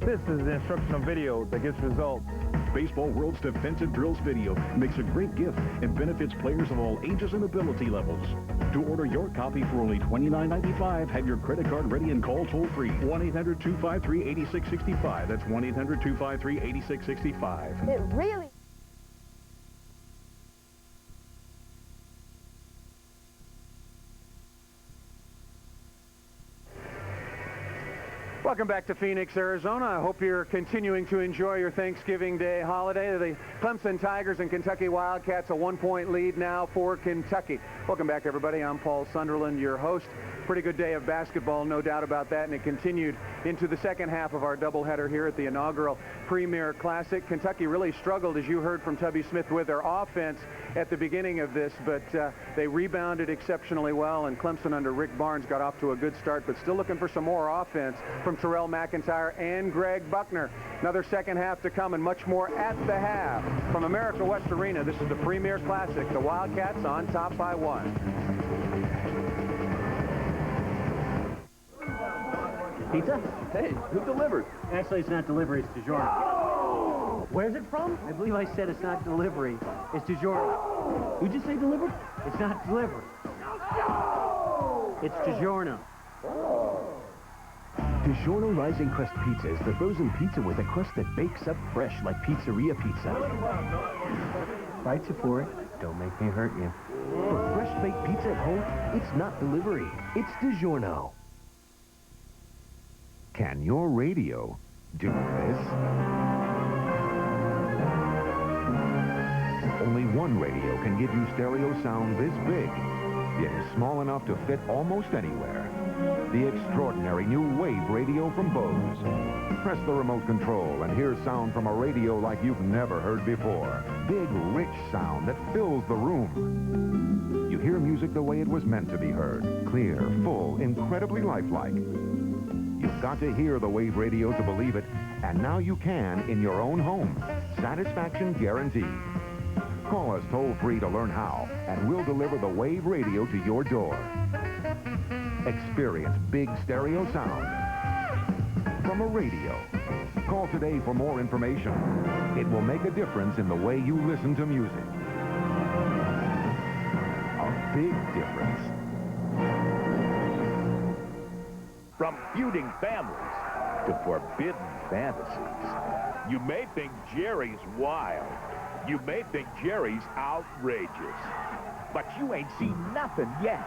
This is the instructional video that gets results. Baseball World's Defensive Drills video makes a great gift and benefits players of all ages and ability levels. To order your copy for only $29.95, have your credit card ready and call toll-free. 1-800-253-8665. That's 1-800-253-8665. It really... Welcome back to Phoenix, Arizona. I hope you're continuing to enjoy your Thanksgiving Day holiday. The Clemson Tigers and Kentucky Wildcats, a 1-point lead now for Kentucky. Welcome back, everybody. I'm Paul Sunderland, your host. Pretty good day of basketball, no doubt about that, and it continued into the second half of our doubleheader here at the inaugural Premier Classic. Kentucky really struggled, as you heard from Tubby Smith, with their offense at the beginning of this, but they rebounded exceptionally well, and Clemson under Rick Barnes got off to a good start, but still looking for some more offense from Terrell McIntyre and Greg Buckner. Another second half to come and much more at the half. From America West Arena, this is the Premier Classic. The Wildcats on top by 1. Pizza? Hey, who delivered? Actually, it's not delivery, it's DiGiorno. Where's it from? I believe I said it's not delivery, it's DiGiorno. Who'd you say delivered? It's not delivery. It's DiGiorno. DiGiorno Rising Crust Pizza is the frozen pizza with a crust that bakes up fresh like pizzeria pizza. Fight you for it. Don't make me hurt you. For fresh baked pizza at home, it's not delivery. It's DiGiorno. Can your radio do this? Only one radio can give you stereo sound this big, yet is small enough to fit almost anywhere. The extraordinary new Wave radio from Bose. Press the remote control and hear sound from a radio like you've never heard before. Big, rich sound that fills the room. You hear music the way it was meant to be heard. Clear, full, incredibly lifelike. You've got to hear the Wave radio to believe it, and now you can in your own home. Satisfaction guaranteed. Call us toll-free to learn how, and we'll deliver the Wave radio to your door. Experience big stereo sound from a radio. Call today for more information. It will make a difference in the way you listen to music. A big difference. From feuding families to forbidden fantasies. You may think Jerry's wild. You may think Jerry's outrageous. But you ain't seen nothing yet.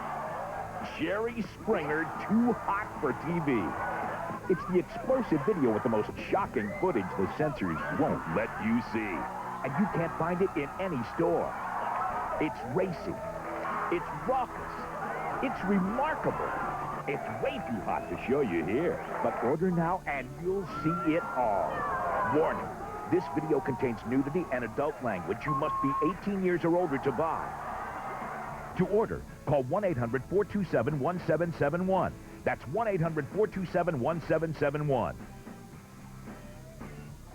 Jerry Springer, too hot for TV. It's the explosive video with the most shocking footage the censors won't let you see. And you can't find it in any store. It's racing. It's raucous. It's remarkable. It's way too hot to show you here. But order now and you'll see it all. Warning, this video contains nudity and adult language. You must be 18 years or older to buy. To order, call 1-800-427-1771. That's 1-800-427-1771.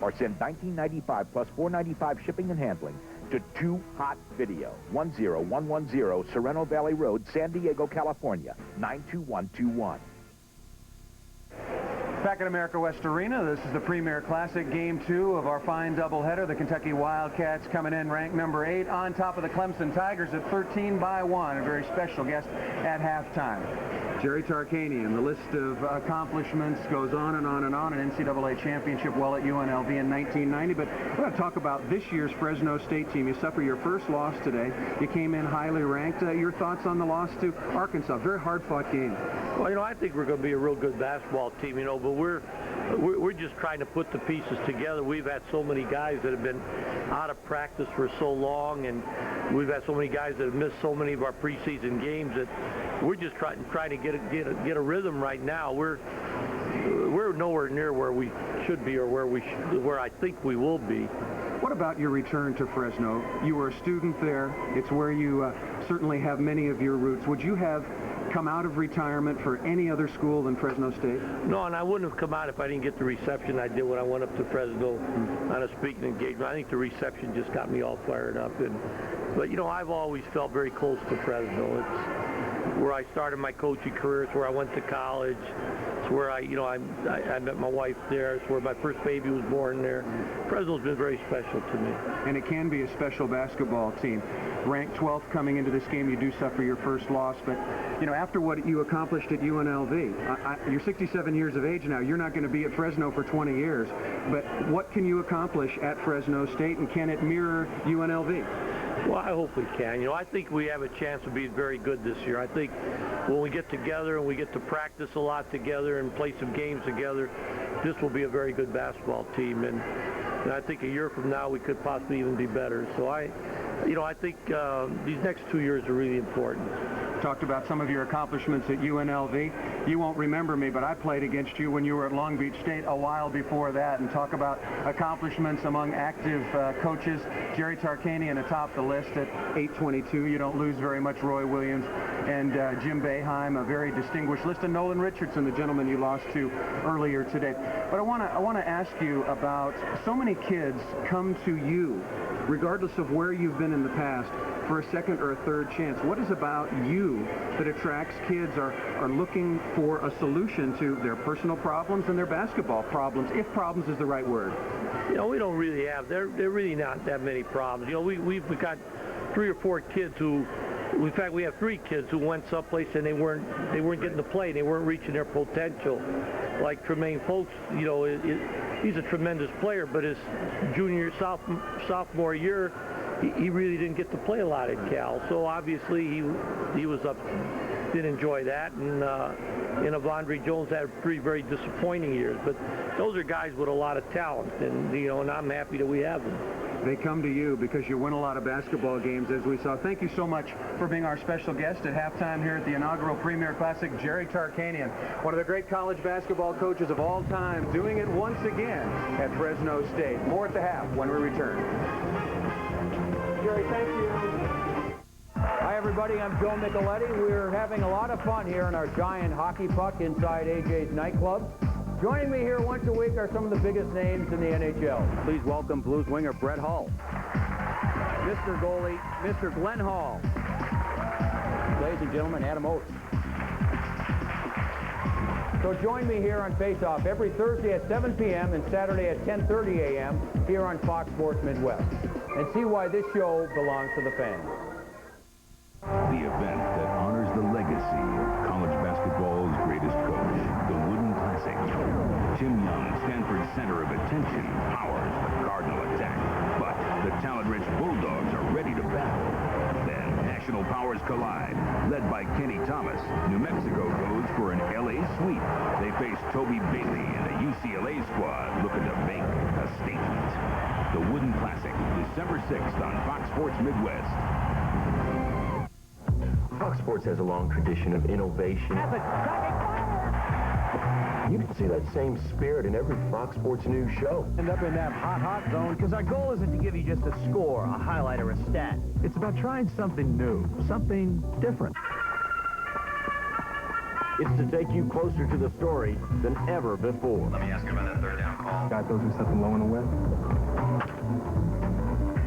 or send $19.95 plus $4.95 shipping and handling to Too Hot Video, 10110 Sereno Valley Road, San Diego, California, 92121. Back at America West Arena, this is the Premier Classic Game 2 of our fine doubleheader. The Kentucky Wildcats coming in ranked number 8 on top of the Clemson Tigers at 13-1. A very special guest at halftime. Jerry Tarkanian, the list of accomplishments goes on and on and on. An NCAA championship well at UNLV in 1990. But we're going to talk about this year's Fresno State team. You suffer your first loss today. You came in highly ranked. Your thoughts on the loss to Arkansas? Very hard-fought game. Well, I think we're going to be a real good basketball team, but we're just trying to put the pieces together. We've had so many guys that have been out of practice for so long, and we've had so many guys that have missed so many of our preseason games that we're just trying to get a rhythm right now. We're nowhere near where we should be or where I think we will be. What about your return to Fresno? You were a student there. It's where you certainly have many of your roots. Would you have come out of retirement for any other school than Fresno State? No, and I wouldn't have come out if I didn't get the reception I did when I went up to Fresno on a speaking engagement. I think the reception just got me all fired up. But I've always felt very close to Fresno. It's where I started my coaching career. It's where I went to college. It's where I met my wife there. It's where my first baby was born there. Fresno's been very special to me. And it can be a special basketball team. Ranked 12th coming into this game, you do suffer your first loss. But, after what you accomplished at UNLV, you're 67 years of age now. You're not going to be at Fresno for 20 years. But what can you accomplish at Fresno State, and can it mirror UNLV? Well, I hope we can. I think we have a chance of being very good this year. I think when we get together and we get to practice a lot together and play some games together, this will be a very good basketball team. And I think a year from now we could possibly even be better. So I think these next 2 years are really important. Talked about some of your accomplishments at UNLV. You won't remember me, but I played against you when you were at Long Beach State a while before that. And talk about accomplishments among active coaches. Jerry Tarkanian atop the list at 822. You don't lose very much. Roy Williams and Jim Boeheim, a very distinguished list. And Nolan Richardson, the gentleman you lost to earlier today. But I want to ask you about so many kids come to you, regardless of where you've been in the past, for a second or a third chance. What is about you that attracts kids are looking for a solution to their personal problems and their basketball problems, if problems is the right word? We don't really have, they're really not that many problems. We've got 3 or 4 kids who, in fact, we have 3 kids who went someplace and they weren't getting to play. They weren't reaching their potential. Like Tremaine Folks, he's a tremendous player, but his sophomore year, he really didn't get to play a lot at Cal. So obviously he was up, didn't enjoy that, and Avondre Jones had 3 very disappointing years. But those are guys with a lot of talent, and and I'm happy that we have them. They come to you because you win a lot of basketball games, as we saw. Thank you so much for being our special guest at halftime here at the inaugural Premier Classic. Jerry Tarkanian, one of the great college basketball coaches of all time, doing it once again at Fresno State. More at the half when we return. Jerry, thank you. Hi, everybody. I'm Joe Micheletti. We're having a lot of fun here in our giant hockey puck inside AJ's nightclub. Joining me here once a week are some of the biggest names in the NHL. Please welcome Blues winger Brett Hull. Mr. Goalie, Mr. Glenn Hall. Ladies and gentlemen, Adam Oates. So join me here on Face-Off every Thursday at 7 p.m. and Saturday at 10:30 a.m. here on Fox Sports Midwest. And see why this show belongs to the fans. The event that honors the legacy of college basketball's greatest coach, the Wooden Classic. Tim Young, Stanford's center of attention, powers the Cardinal attack. But the talent-rich Bulldogs are ready to battle. Then national powers collide. Led by Kenny Thomas, New Mexico goes for an LA sweep. They face Toby Bailey and a UCLA squad looking to make a statement. The Wooden Classic, December 6th on Fox Sports Midwest. Fox Sports has a long tradition of innovation. You can see that same spirit in every Fox Sports News show. End up in that hot zone, because our goal isn't to give you just a score, a highlight, or a stat. It's about trying something new, something different. It's to take you closer to the story than ever before. Let me ask you about that third down call. call. Got those who set them low in the wind?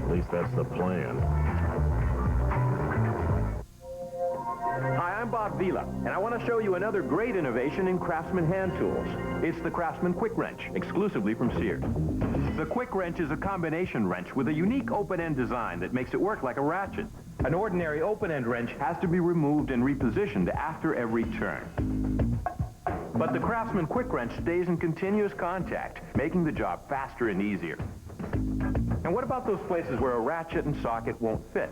At least that's the plan. Hi, I'm Bob Vila, and I want to show you another great innovation in Craftsman hand tools. It's the Craftsman Quick Wrench, exclusively from Sears. The Quick Wrench is a combination wrench with a unique open-end design that makes it work like a ratchet. An ordinary open-end wrench has to be removed and repositioned after every turn. But the Craftsman Quick Wrench stays in continuous contact, making the job faster and easier. And what about those places where a ratchet and socket won't fit?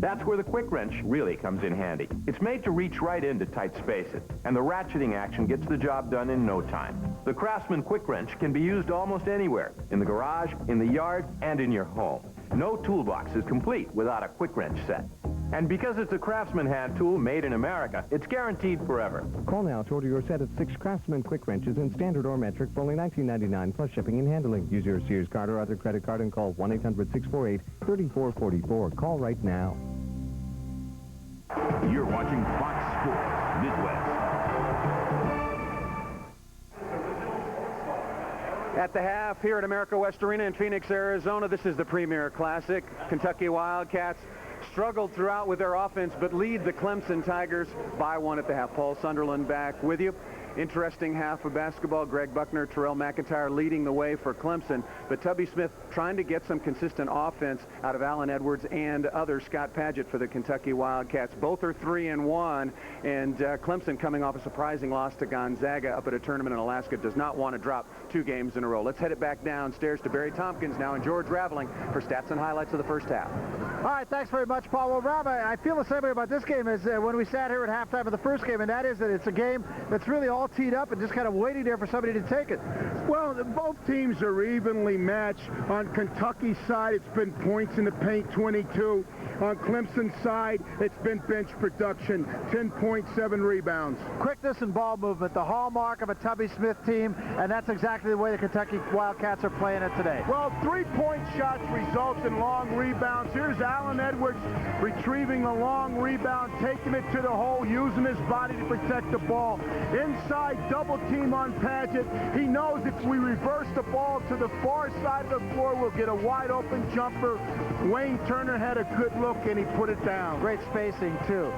That's where the Quick Wrench really comes in handy. It's made to reach right into tight spaces, and the ratcheting action gets the job done in no time. The Craftsman Quick Wrench can be used almost anywhere, in the garage, in the yard, and in your home. No toolbox is complete without a Quick Wrench set. And because it's a Craftsman hand tool made in America, it's guaranteed forever. Call now to order your set of 6 Craftsman Quick Wrenches in standard or metric for only $19.99 plus shipping and handling. Use your Sears card or other credit card and call 1-800-648-3444. Call right now. You're watching Fox Sports Midwest. At the half here at America West Arena in Phoenix, Arizona, this is the Premier Classic. Kentucky Wildcats struggled throughout with their offense, but lead the Clemson Tigers by 1 at the half. Paul Sunderland back with you. Interesting half of basketball. Greg Buckner, Terrell McIntyre leading the way for Clemson, but Tubby Smith trying to get some consistent offense out of Allen Edwards and others. Scott Padgett for the Kentucky Wildcats. Both are 3-1, and Clemson, coming off a surprising loss to Gonzaga up at a tournament in Alaska, does not want to drop 2 games in a row. Let's head it back downstairs to Barry Tompkins now and George Raveling for stats and highlights of the first half. All right, thanks very much, Paul. Well, Rob, I feel the same way about this game as when we sat here at halftime of the first game, and that is that it's a game that's really all teed up and just kind of waiting there for somebody to take it. Well, both teams are evenly matched. On Kentucky's side, it's been points in the paint, 22. On Clemson's side, it's been bench production, 10.7 rebounds. Quickness and ball movement, the hallmark of a Tubby Smith team, and that's exactly the way the Kentucky Wildcats are playing it today. Well, 3-point shots results in long rebounds. Here's Allen Edwards retrieving the long rebound, taking it to the hole, using his body to protect the ball. Inside, double team on Padgett. He knows if we reverse the ball to the far side of the floor, we'll get a wide open jumper. Wayne Turner had a good look, and he put it down. Great spacing, too.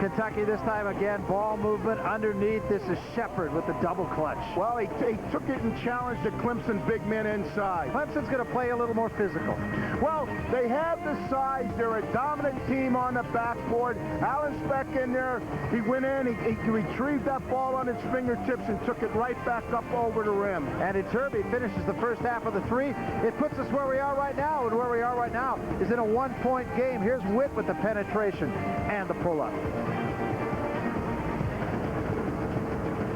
Kentucky this time again, ball movement underneath. This is Shepard with the double clutch. Well, he took it and challenged the Clemson big men inside. Clemson's going to play a little more physical. Well, they have the size. They're a dominant team on the backboard. Alan Speck in there. He went in. He retrieved that ball on his fingertips and took it right back up over the rim. And Iturbe finishes the first half of the 3. It puts us where we are right now, and where we are right now is in a 1-point game. Here's Witt with the penetration and the pull-up.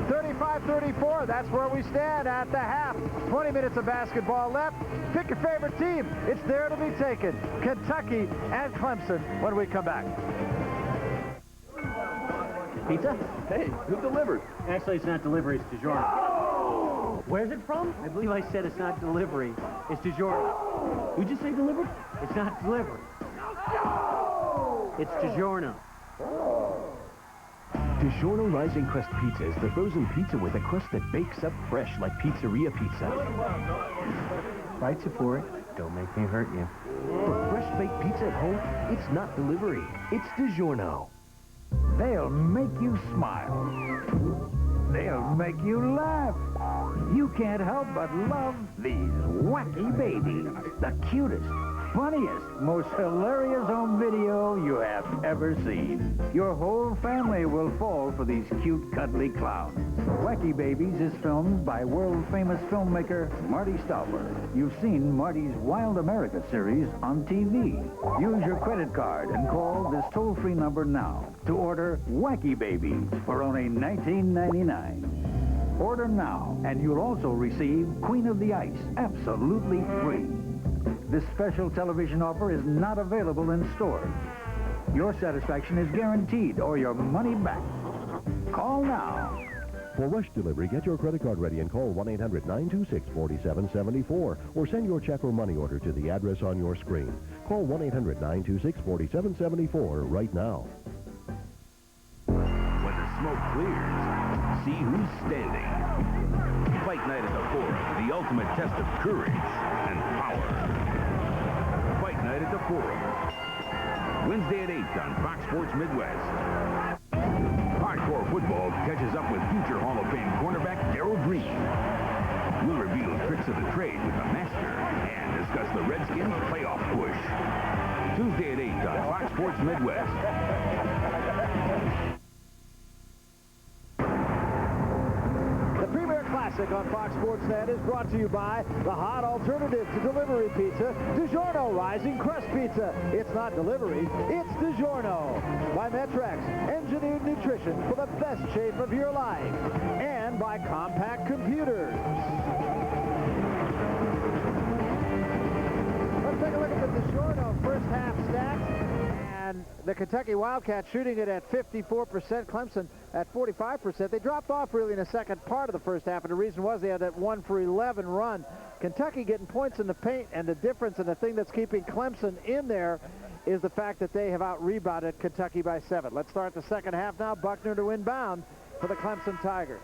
35-34, that's where we stand at the half. 20 minutes of basketball left. Pick your favorite team. It's there to be taken. Kentucky and Clemson when we come back. Pizza? Hey, who delivered? Actually, it's not delivery, it's DiGiorno. Oh! Where's it from? I believe I said it's not delivery, it's DiGiorno. Who'd you say delivered? It's not delivery. It's DiGiorno. DiGiorno Rising Crust Pizza is the frozen pizza with a crust that bakes up fresh like pizzeria pizza. Bites you for it. Don't make me hurt you. For fresh baked pizza at home, it's not delivery. It's DiGiorno. They'll make you smile. They'll make you laugh. You can't help but love these wacky babies. The cutest, funniest, most hilarious home video you have ever seen. Your whole family will fall for these cute, cuddly clowns. Wacky Babies is filmed by world-famous filmmaker Marty Stauffer. You've seen Marty's Wild America series on TV. Use your credit card and call this toll-free number now to order Wacky Babies for only $19.99. Order now, and you'll also receive Queen of the Ice, absolutely free. This special television offer is not available in stores. Your satisfaction is guaranteed or your money back. Call now. For rush delivery, get your credit card ready and call 1-800-926-4774 or send your check or money order to the address on your screen. Call 1-800-926-4774 right now. When the smoke clears, see who's standing. Fight night at the Forum, the ultimate test of courage and power. Fight night at the Forum. Wednesday at 8 on Fox Sports Midwest. Hardcore football catches up with future Hall of Fame cornerback Darryl Green. We'll reveal tricks of the trade with the master and discuss the Redskins' playoff push. Tuesday at 8 on Fox Sports Midwest. The Premier Classic on Fox Sports Net is brought to you by the hot alternative to delivery pizza, DiGiorno Rising Crust Pizza. It's not delivery, it's DiGiorno. By Metrex, engineered nutrition for the best shape of your life. And by Compact Computers. Let's take a look at the DiGiorno first half stats. And the Kentucky Wildcats shooting it at 54%, Clemson at 45%. They dropped off really in the second part of the first half, and the reason was they had that 1-for-11 run. Kentucky getting points in the paint, and the difference and the thing that's keeping Clemson in there is the fact that they have out-rebounded Kentucky by 7. Let's start the second half now. Buckner to inbound for the Clemson Tigers.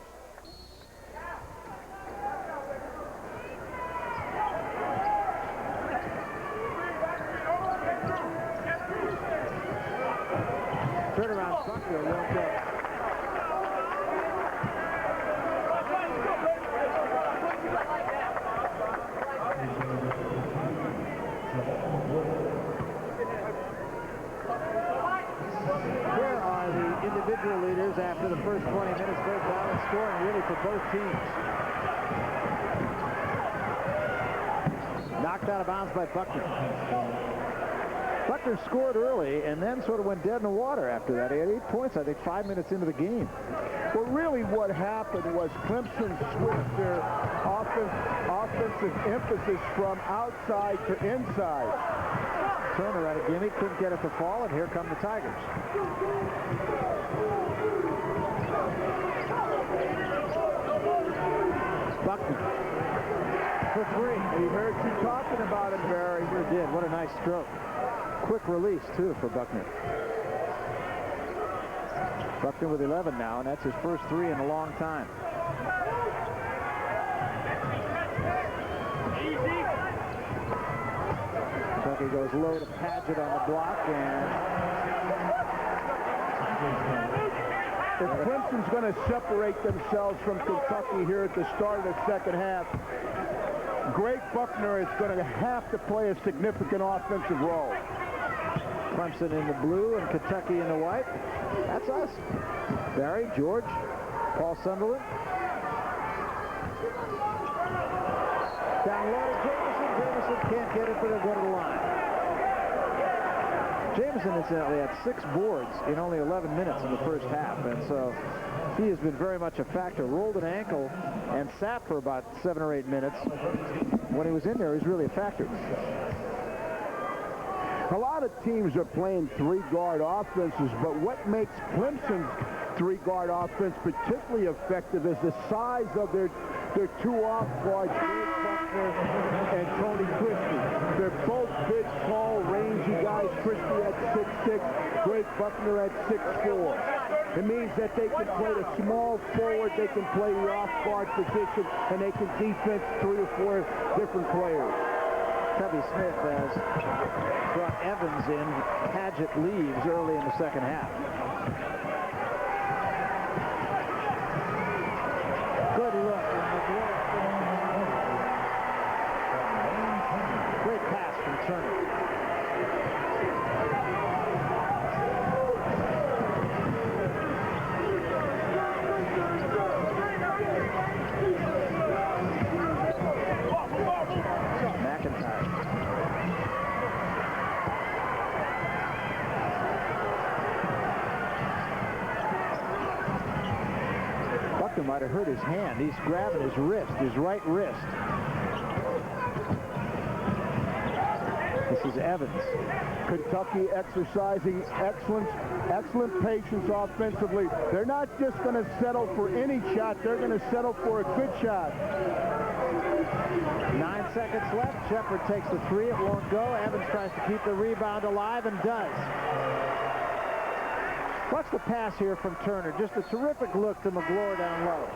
Turnaround, Buckner won't go. Here are the individual leaders after the first 20 minutes. Very balanced scoring really for both teams. Knocked out of bounds by Buckner. Buckner scored early and then sort of went dead in the water after that. He had 8 points, I think, 5 minutes into the game. Well, really what happened was Clemson switched their offensive emphasis from outside to inside. Turner at a gimme, couldn't get it to fall, and here come the Tigers. Buckner for 3. He heard you talking about him, Barry. Sure did. What a nice stroke. Quick release, too, for Buckner. Buckner with 11 now, and that's his first 3 in a long time. Kentucky goes low to Padgett on the block, and if Clemson's going to separate themselves from Kentucky here at the start of the second half, Greg Buckner is going to have to play a significant offensive role. Clemson in the blue and Kentucky in the white. That's us. Barry, George, Paul Sunderland. Down low to Jameson. Jameson can't get it, but he'll go to the line. Jameson, incidentally, had 6 boards in only 11 minutes in the first half, and so he has been very much a factor. Rolled an ankle and sat for about 7 or 8 minutes. When he was in there, he was really a factor. A lot of teams are playing 3-guard offenses, but what makes Clemson's 3-guard offense particularly effective is the size of their 2 off-guards, Greg Buckner and Tony Christie. They're both big, tall, rangy guys. Christie at 6'6", Greg Buckner at 6'4". It means that they can play the small forward, they can play the off-guard position, and they can defense 3 or 4 different players. Tubby Smith has brought Evans in. Padgett leaves early in the second half. Good look. Great pass from Turner. Might have hurt his hand. He's grabbing his wrist, his right wrist. This is Evans. Kentucky exercising excellent patience offensively. They're not just going to settle for any shot. They're going to settle for a good shot. 9 seconds left. Shepard takes the 3. It won't go. Evans tries to keep the rebound alive and does. Watch the pass here from Turner. Just a terrific look to McGlure down low.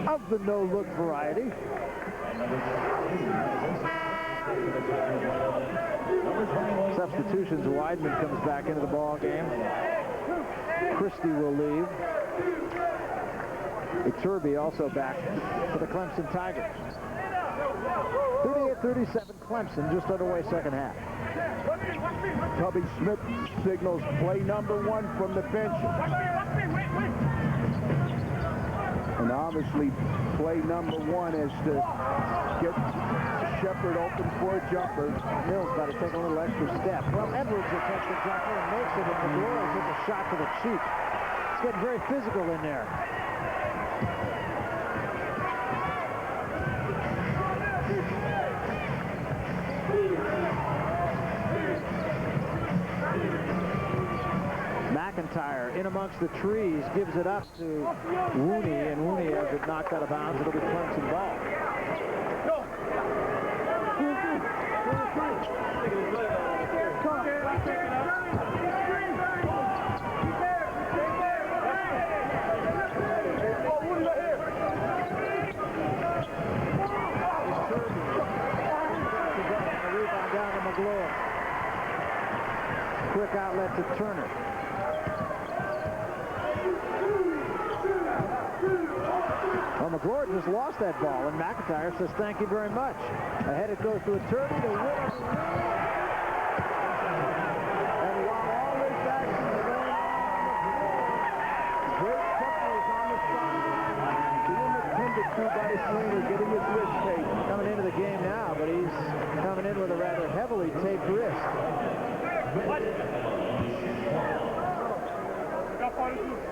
Of the no-look variety. Substitutions, Weidman comes back into the ball game. Christie will leave. Iturbe also back for the Clemson Tigers. 38-37 Clemson, just underway second half. Tubby Smith signals play number 1 from the bench. And obviously play number 1 is to get Shepard open for a jumper. Mills got to take a little extra step. Well, Edwards attempts the jumper and makes it, and McGlure hits a shot to the cheek. It's getting very physical in there. McIntyre in amongst the trees gives it up to Wooney, and Wooney has it knocked out of bounds. It'll be Clemson ball. Rebound down to McGlure. Quick outlet to Turner. Well, McGlure just lost that ball, and McIntyre says thank you very much. Ahead it goes to Iturbe to win. And while all this action is going on, great touches on the side. Being attended to by Slater, getting his wrist taped. Coming into the game now, but he's coming in with a rather heavily taped wrist.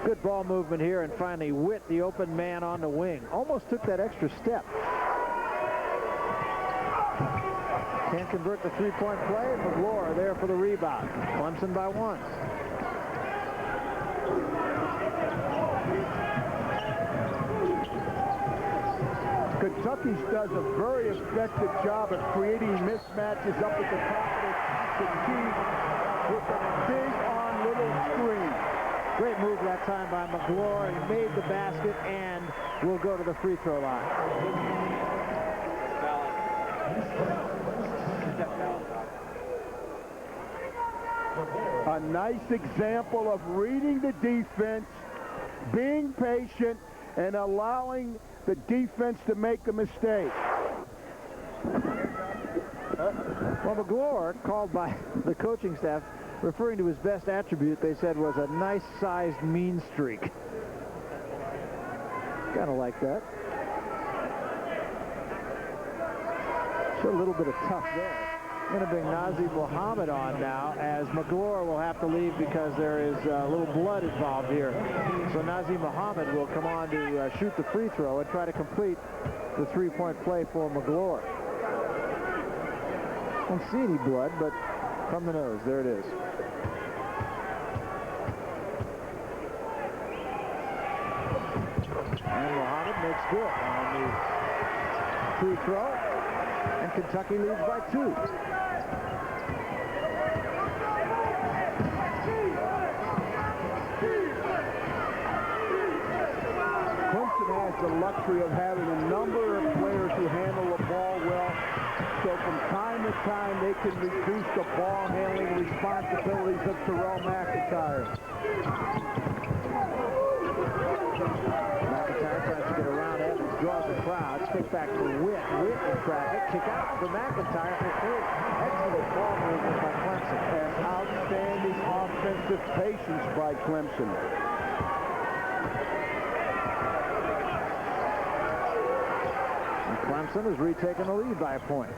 Good ball movement here, and finally Witt, the open man on the wing. Almost took that extra step. Can't convert the three-point play. McGlure there for the rebound. Clemson by 1. Kentucky does a very effective job of creating mismatches up at the top of the key with a big on little screen. Great move that time by McGlure. He made the basket and will go to the free throw line. A nice example of reading the defense, being patient, and allowing the defense to make a mistake. Well, McGlure, called by the coaching staff, referring to his best attribute, they said was a nice-sized mean streak. Kind of like that. So a little bit of tough there. Going to bring Nazim Muhammad on now, as McGlure will have to leave because there is a little blood involved here. So Nazim Muhammad will come on to shoot the free throw and try to complete the three-point play for McGlure. Don't see any blood, but from the nose, there it is. And Muhammad makes good on the free throw, and Kentucky leads by 2. Clemson has the luxury of having a number of players who handle the ball well, so from time to time they can reduce the ball handling responsibilities of Terrell McIntyre. McIntyre tries to get around Evans, draws the crowd, kick back to Witt. Witt in traffic, kick out for McIntyre for 3. Excellent ball movement by Clemson. And outstanding offensive patience by Clemson. Clemson has retaken the lead by a point.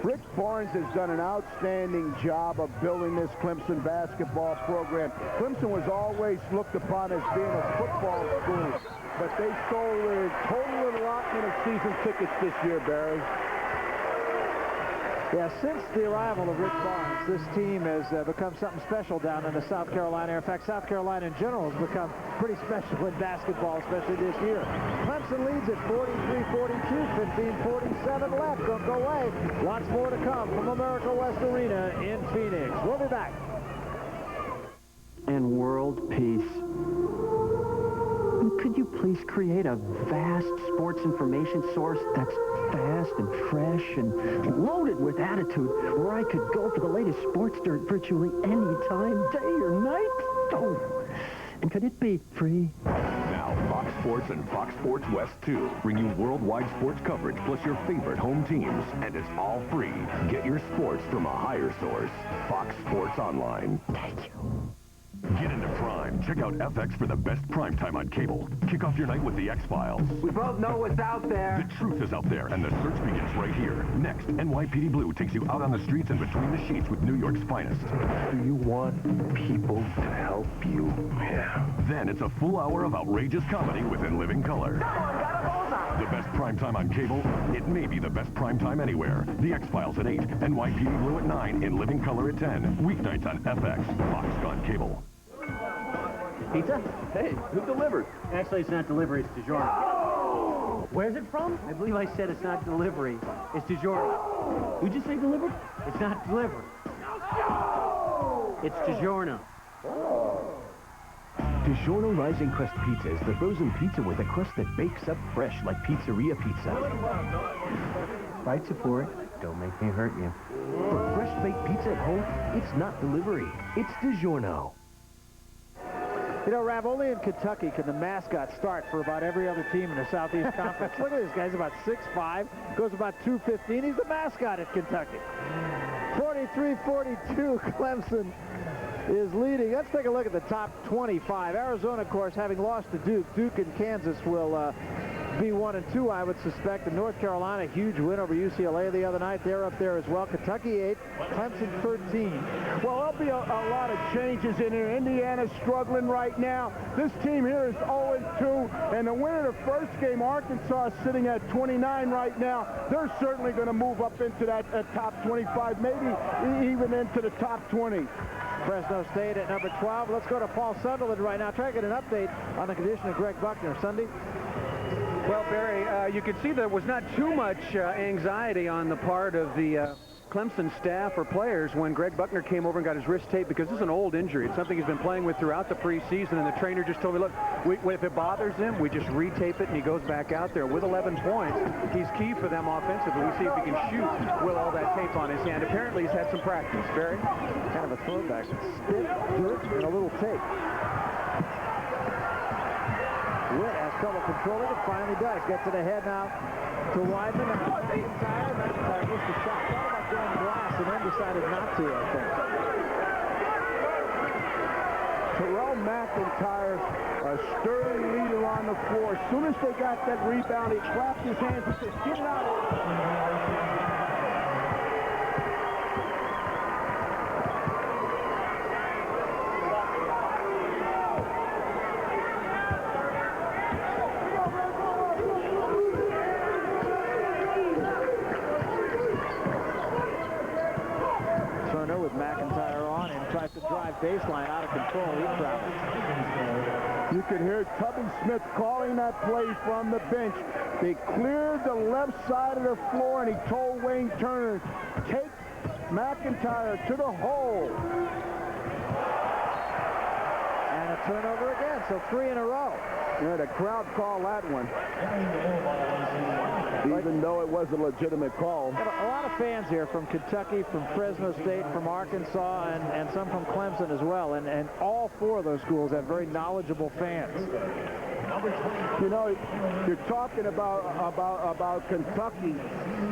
Rick Barnes has done an outstanding job of building this Clemson basketball program. Clemson was always looked upon as being a football school, but they sold their total allotment of season tickets this year, Barry. Yeah, since the arrival of Rick Barnes, this team has become something special down in the South Carolina area. In fact, South Carolina in general has become pretty special in basketball, especially this year. Clemson leads at 43-42, 15:47 left. Don't go away. Lots more to come from America West Arena in Phoenix. We'll be back. And world peace. Could you please create a vast sports information source that's fast and fresh and loaded with attitude, where I could go for the latest sports dirt virtually any time, day or night? Oh, and could it be free? Now, Fox Sports and Fox Sports West 2 bring you worldwide sports coverage plus your favorite home teams, and it's all free. Get your sports from a higher source. Fox Sports Online. Thank you. Get into Prime. Check out FX for the best prime time on cable. Kick off your night with The X-Files. We both know what's out there. The truth is out there, and the search begins right here. Next, NYPD Blue takes you out on the streets and between the sheets with New York's finest. Do you want people to help you? Yeah. Then it's a full hour of outrageous comedy within living color. The best prime time on cable? It may be the best prime time anywhere. The X-Files at 8, NYPD Blue at 9, in living color at 10. Weeknights on FX. Fox on cable. Pizza? Hey, who delivered? Actually, it's not delivery, it's DiGiorno. Where's it from? I believe I said it's not delivery, it's DiGiorno. Who'd you say delivered? It's not delivery. It's DiGiorno. DiGiorno Rising Crust Pizza is the frozen pizza with a crust that bakes up fresh like pizzeria pizza. Bites it for it. Don't make me hurt you. For fresh baked pizza at home, it's not delivery. It's DiGiorno. You know, Rav, only in Kentucky can the mascot start for about every other team in the Southeast Conference. Look at this guy. He's about 6'5", goes about 215. He's the mascot at Kentucky. 43-42, Clemson is leading. Let's take a look at the top 25. Arizona, of course, having lost to Duke. Duke and Kansas will be 1 and 2, I would suspect. And North Carolina, huge win over UCLA the other night. They're up there as well. Kentucky 8, Clemson 13. Well, there'll be a lot of changes in here. Indiana's struggling right now. This team here is 0-2, and the winner of the first game, Arkansas, is sitting at 29 right now. They're certainly going to move up into that top 25, maybe even into the top 20. Fresno State at number 12. Let's go to Paul Sunderland right now. Try to get an update on the condition of Greg Buckner. Sunday? Well, Barry, you could see there was not too much anxiety on the part of the Clemson staff or players when Greg Buckner came over and got his wrist taped, because this is an old injury. It's something he's been playing with throughout the preseason, and the trainer just told me, look, if it bothers him, we just retape it, and he goes back out there. With 11 points, he's key for them offensively. We see if he can shoot with all that tape on his hand. Apparently, he's had some practice. Barry? Kind of a throwback. Spit, dirt, and a little tape. Witt has trouble controlling it, finally does. Gets it ahead now to Weidman. McIntyre. McIntyre missed the shot. Thought about going glass and then decided not to, I think. Terrell McIntyre, a sturdy leader on the floor. As soon as they got that rebound, he clapped his hands and said, get it out. With McIntyre on and tries to drive baseline out of control. He travels. You could hear Tubby Smith calling that play from the bench. They cleared the left side of the floor, and he told Wayne Turner, take McIntyre to the hole. And a turnover again, so 3 in a row. Yeah, the crowd called that one. Even though it was a legitimate call. A lot of fans here from Kentucky, from Fresno State, from Arkansas, and some from Clemson as well. And all 4 of those schools have very knowledgeable fans. You know, you're talking about Kentucky,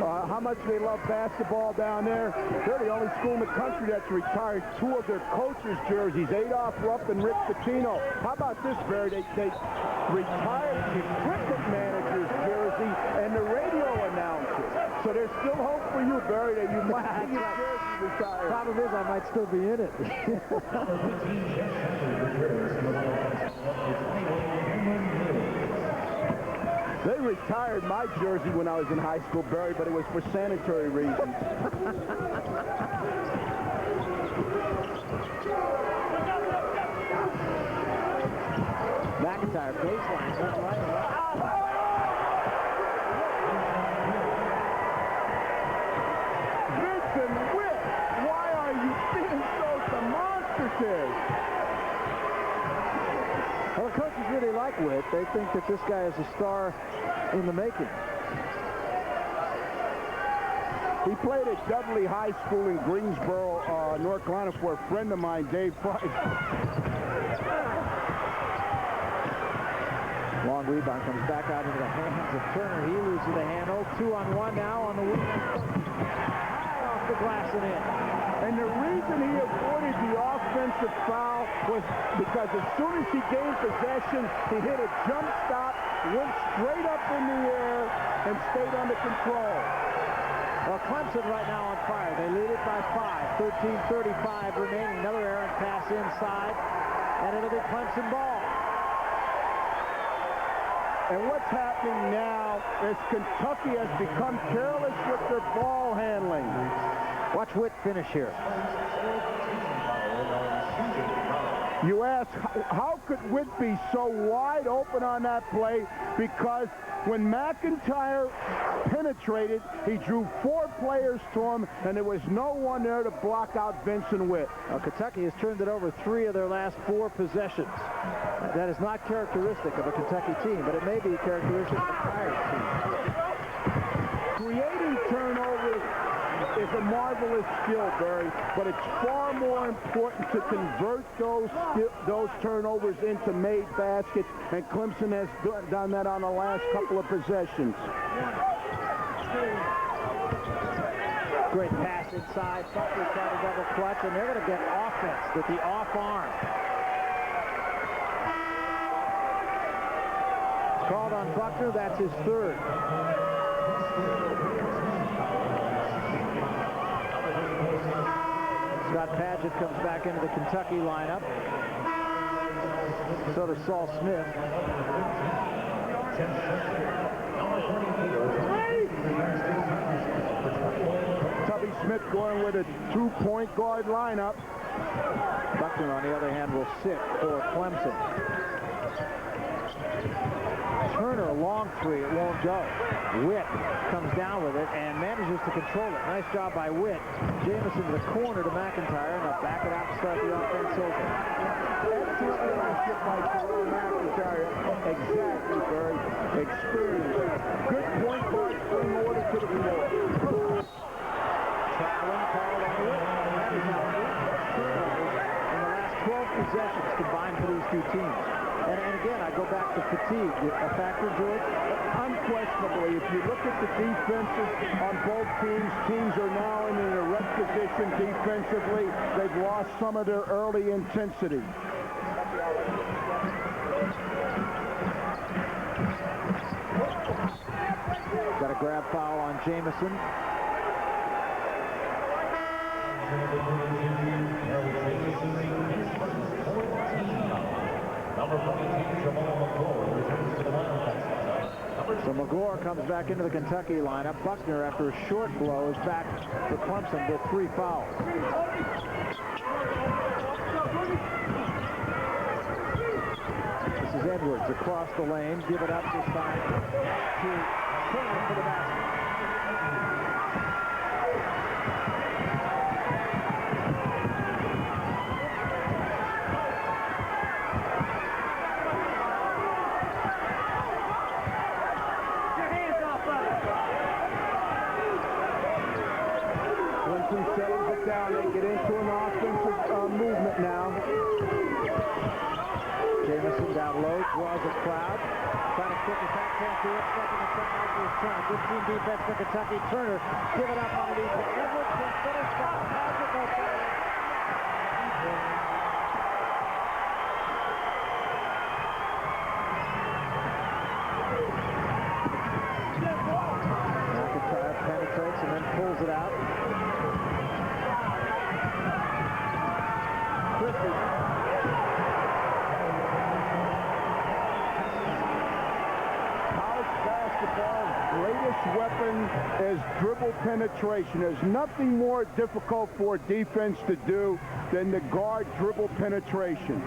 how much they love basketball down there. They're the only school in the country that's retired 2 of their coaches' jerseys, Adolph Rupp and Rick Pitino. How about this, Barry? They retired the equipment manager's jersey and the radio announcer. So there's still hope for you, Barry, that you might see your jersey retired. Problem is, I might still be in it. They retired my jersey when I was in high school, Barry, but it was for sanitary reasons. McIntyre baseline, left, right, left. Vincent Witt, why are you being so demonstrative? Well, the coaches really like Witt. They think that this guy is a star in the making. He played at Dudley High School in Greensboro, North Carolina, for a friend of mine, Dave Price. Long rebound comes back out into the hands of Turner. He loses the handle. 2-on-1 now on the wing. High off the glass and in. And the reason he avoided the offensive foul was because as soon as he gained possession, he hit a jump stop, went straight up in the air, and stayed under control. Well, Clemson right now on fire. They lead it by 5. 13:35 remaining. Another errant pass inside, and it'll be Clemson ball. And what's happening now is Kentucky has become careless with their ball handling. Watch Witt finish here. You ask, how could Witt be so wide open on that play? Because when McIntyre penetrated, he drew 4 players to him, and there was no one there to block out Vincent Witt. Kentucky has turned it over 3 of their last 4 possessions. That is not characteristic of a Kentucky team, but it may be characteristic of a Pirates team. Creating turnovers is a marvelous skill, Barry, but it's far more important to convert those turnovers into made baskets, and Clemson has done that on the last couple of possessions. Great pass inside. Buckner tried to double clutch, and they're going to get offense with the off arm. Called on Buckner. That's his 3rd. Scott Padgett comes back into the Kentucky lineup. So does Saul Smith. Tubby Smith going with a 2-point guard lineup. Buckner, on the other hand, will sit for Clemson. Turner, a long 3, it won't go. Witt comes down with it and manages to control it. Nice job by Witt. Jamison to the corner to McIntyre, and they'll back it out and start the offense over. Excellent leadership by Jerome McIntyre. Exactly, Barry. Experience. Good point guard, bring order to the floor. Traveling, called on Witt. That is how turnovers in the last 12 possessions combined for these 2 teams. And again, I go back to fatigue. A factor, George? Unquestionably, if you look at the defenses on both teams, teams are now in an erect position defensively. They've lost some of their early intensity. Got a grab foul on Jamison. So McGore comes back into the Kentucky lineup. Buckner, after a short blow, is back for Clemson with 3 fouls. This is Edwards across the lane. Give it up this time to Turner for the basket. Settles it down. They get into an offensive movement now. Jamison down low, draws a crowd. Trying to kick his back, can't do it. Second and second out to his Turner. Good team defense for Kentucky. Turner, give it up underneath to Edwards. Can finish down. Magic no further. McIntyre penetrates and then pulls it out. House back weapon is dribble penetration. There's nothing more difficult for defense to do than the guard dribble penetration.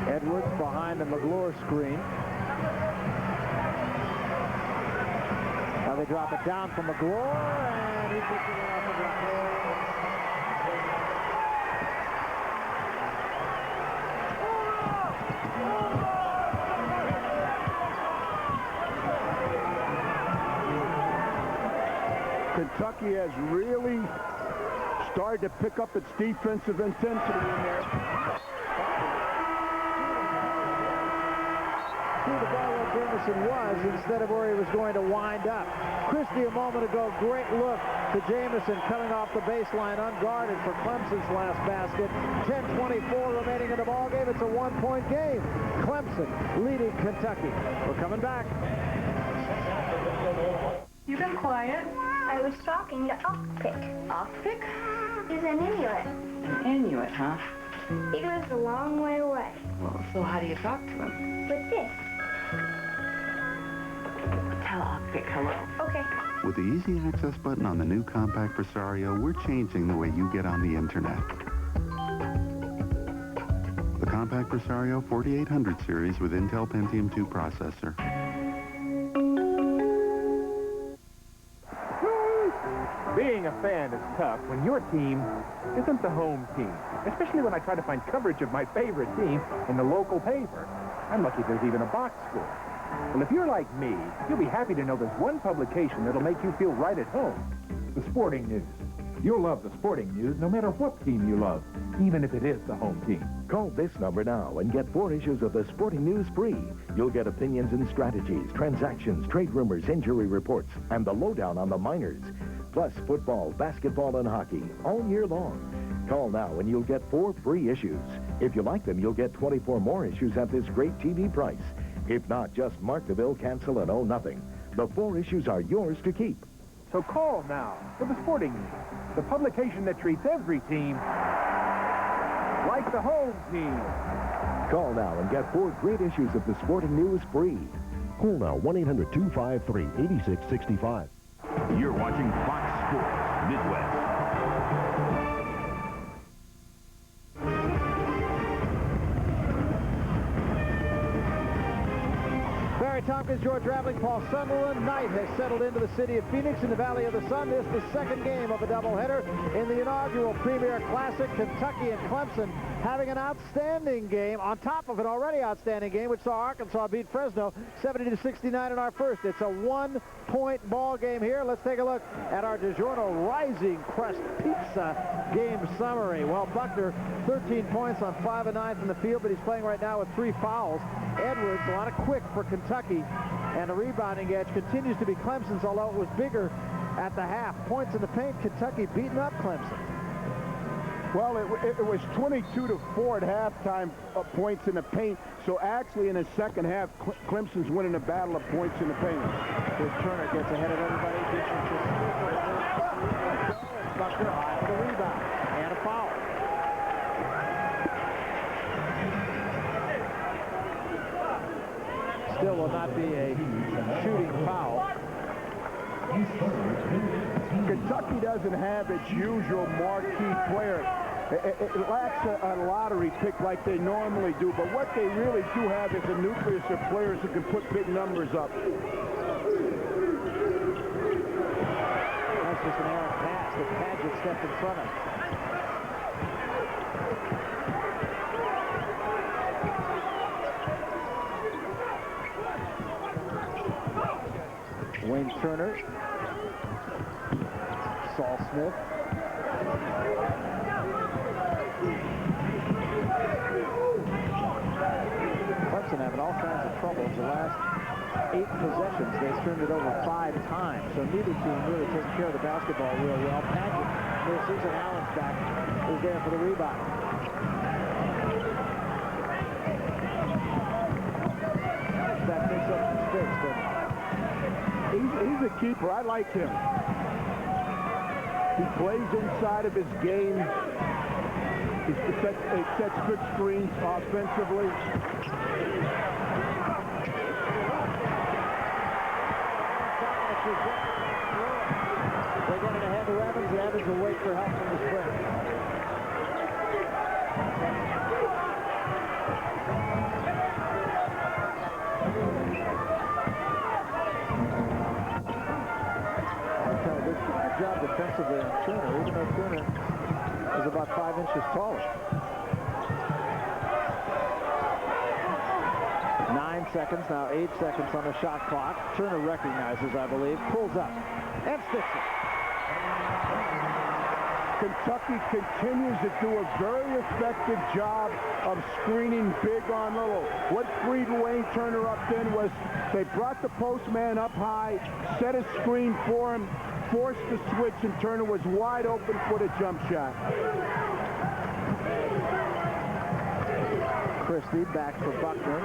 Edwards behind the McGlure screen. Now they drop it down from McGlure, and he puts it off the glass. Kentucky has really started to pick up its defensive intensity in there. Who the ball where Jamison was instead of where he was going to wind up. Christie a moment ago, great look to Jamison coming off the baseline unguarded for Clemson's last basket. 10:24 remaining in the ball game. It's a one-point game. Clemson leading Kentucky. We're coming back. You've been quiet. I was talking to Off-Pick. Off-Pick? Is an Inuit. An Inuit, huh? He lives a long way away. Well, so how do you talk to him? With this. Tell Off-Pick hello. Okay. With the easy access button on the new compact Presario, we're changing the way you get on the internet. The compact Presario 4800 series with Intel Pentium 2 processor. Being a fan is tough when your team isn't the home team, especially when I try to find coverage of my favorite team in the local paper. I'm lucky there's even a box score. Well, if you're like me, you'll be happy to know there's one publication that'll make you feel right at home. The Sporting News. You'll love the Sporting News no matter what team you love, even if it is the home team. Call this number now and get 4 issues of the Sporting News free. You'll get opinions and strategies, transactions, trade rumors, injury reports, and the lowdown on the minors. Plus football, basketball, and hockey all year long. Call now and you'll get 4 free issues. If you like them, you'll get 24 more issues at this great TV price. If not, just mark the bill, cancel, and owe nothing. The 4 issues are yours to keep. So call now for the Sporting News, the publication that treats every team like the home team. Call now and get 4 great issues of the Sporting News free. Call now, 1-800-253-8665. You're watching Fox Sports Midwest. Barry Tompkins, George Raveling, Paul Sunderland. Night has settled into the city of Phoenix in the Valley of the Sun. This is the second game of a doubleheader in the inaugural Premier Classic. Kentucky and Clemson having an outstanding game on top of an already outstanding game, which saw Arkansas beat Fresno 70-69 in our first. It's a one-point ball game here. Let's take a look at our DiGiorno Rising Crust Pizza game summary. Well, Buckner, 13 points on 5 of 9 from the field, but he's playing right now with 3 fouls. Edwards, a lot of quick for Kentucky, and the rebounding edge continues to be Clemson's, although it was bigger at the half. Points in the paint, Kentucky beating up Clemson. Well, it was 22-4 at halftime, points in the paint. So actually in the second half, Clemson's winning the battle of points in the paint. Chris Turner gets ahead of everybody. Buckner high for the rebound and a foul. Still will not be a shooting foul. Kentucky doesn't have its usual marquee player. It lacks a lottery pick like they normally do, but what they really do have is a nucleus of players who can put big numbers up. That's just an errant pass that Padgett stepped in front of. Wayne Turner. Saul Smith. Clemson having all kinds of trouble. The last 8 possessions, they've turned it over 5 times. So neither team really taking care of the basketball real well. Padgett misses, and Allen's back is there for the rebound. That picks up some sticks, but he's a keeper. I like him. He plays inside of his game. He sets good screens offensively. They get it ahead to Evans, and Evans will wait for help from the sprint. Good job defensively on Turner, even though Turner is about 5 inches taller. 9 seconds, now 8 seconds on the shot clock. Turner recognizes, I believe, pulls up, and sticks it. Kentucky continues to do a very effective job of screening big on little. What freed Wayne Turner up then was they brought the postman up high, set a screen for him, forced the switch, and Turner was wide open for the jump shot. Christie back for Buckner.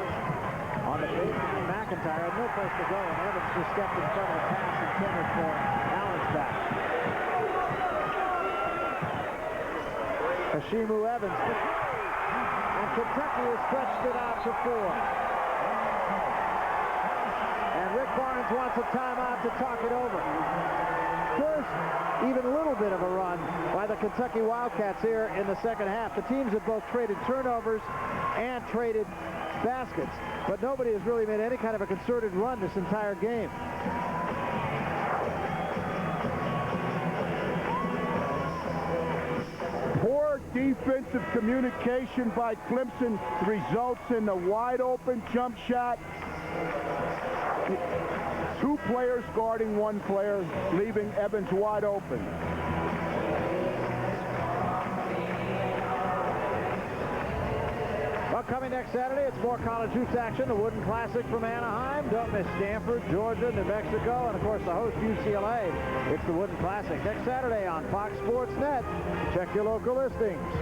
On the base, McIntyre had no place to go, and Evans just stepped in front of the pass and intended for Allen's back. Hashimu Evans, and Kentucky has stretched it out to 4. And Rick Barnes wants a timeout to talk it over. First, even a little bit of a run by the Kentucky Wildcats here in the second half. The teams have both traded turnovers and traded baskets, but nobody has really made any kind of a concerted run this entire game. Poor defensive communication by Clemson results in the wide open jump shot. 2 players guarding 1 player, leaving Evans wide open. Well, coming next Saturday, it's more college hoops action. The Wooden Classic from Anaheim. Don't miss Stanford, Georgia, New Mexico, and of course the host UCLA. It's the Wooden Classic next Saturday on Fox Sports Net. Check your local listings.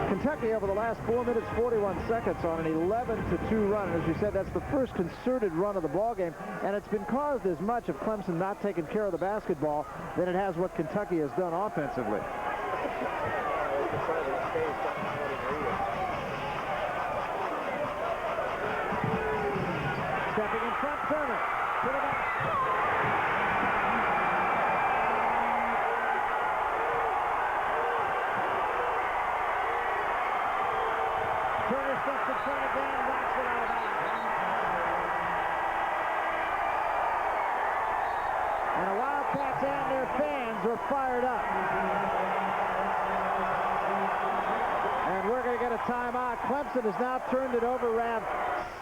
Kentucky over the last 4 minutes, 41 seconds on an 11-2 run. And as you said, that's the first concerted run of the ball game, and it's been caused as much of Clemson not taking care of the basketball than it has what Kentucky has done offensively. Stepping in front, Turner. To the back. Turner steps in front again and knocks it out of bounds. And the Wildcats and their fans are fired up. And we're going to get a timeout. Clemson has now turned it over, Rav,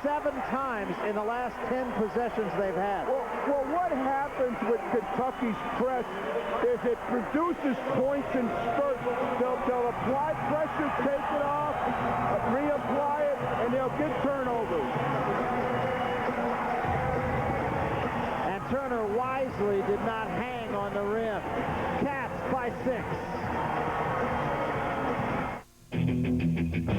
7 times in the last 10 possessions they've had. Well, what happens with Kentucky's press is it produces points in spurts. They'll apply pressure, take it off, reapply it, and they'll get turnovers. And Turner wisely did not hang on the rim. Cats by 6.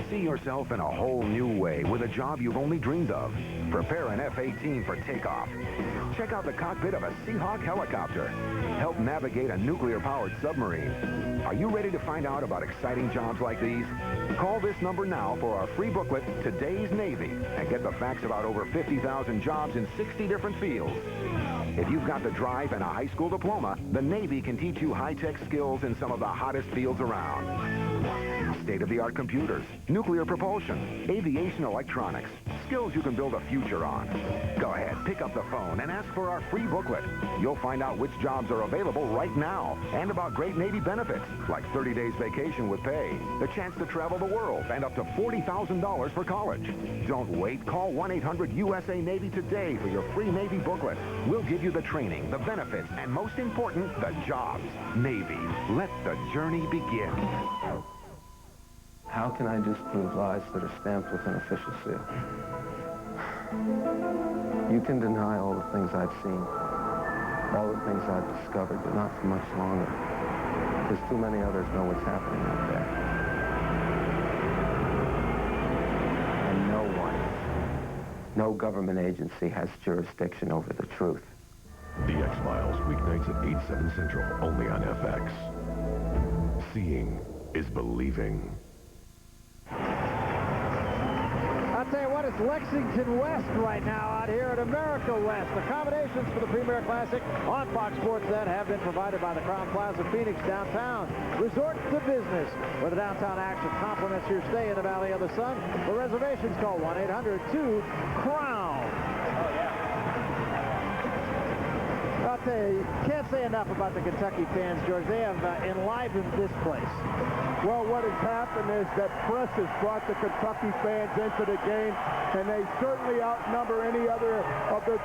See yourself in a whole new way with a job you've only dreamed of. Prepare an F-18 for takeoff. Check out the cockpit of a Seahawk helicopter. Help navigate a nuclear-powered submarine. Are you ready to find out about exciting jobs like these? Call this number now for our free booklet, Today's Navy, and get the facts about over 50,000 jobs in 60 different fields. If you've got the drive and a high school diploma, the Navy can teach you high-tech skills in some of the hottest fields around. State-of-the-art computers, nuclear propulsion, aviation electronics, skills you can build a future on. Go ahead, pick up the phone and ask for our free booklet. You'll find out which jobs are available right now and about great Navy benefits, like 30 days vacation with pay, the chance to travel the world, and up to $40,000 for college. Don't wait. Call 1-800-USA-NAVY today for your free Navy booklet. We'll give you the training, the benefits, and most important, the jobs. Navy. Let the journey begin. How can I disprove lies that are stamped with an official seal? You can deny all the things I've seen, all the things I've discovered, but not for much longer, because too many others know what's happening out there. And no one, no government agency has jurisdiction over the truth. The X-Files, weeknights at 8, 7 Central, only on FX. Seeing is believing. I'll tell you what, it's Lexington West right now out here at America West. Accommodations for the Premier Classic on Fox Sports Net have been provided by the Crown Plaza Phoenix downtown. Resort to business, where the downtown action complements your stay in the Valley of the Sun. For reservations, call 1-800-2-CROWN. I'll tell you, can't say enough about the Kentucky fans, George. They have enlivened this place. Well, what has happened is that press has brought the Kentucky fans into the game, and they certainly outnumber any other of the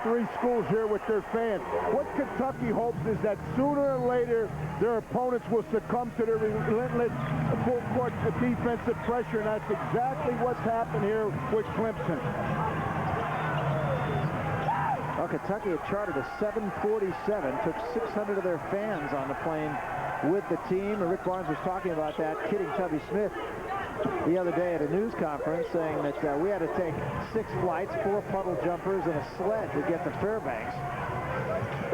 three schools here with their fans. What Kentucky hopes is that sooner or later their opponents will succumb to their relentless full-court defensive pressure, and that's exactly what's happened here with Clemson. Well, Kentucky had chartered a 747, took 600 of their fans on the plane with the team. And Rick Barnes was talking about that, kidding Tubby Smith the other day at a news conference, saying that we had to take 6 flights, 4 puddle jumpers, and a sled to get to Fairbanks.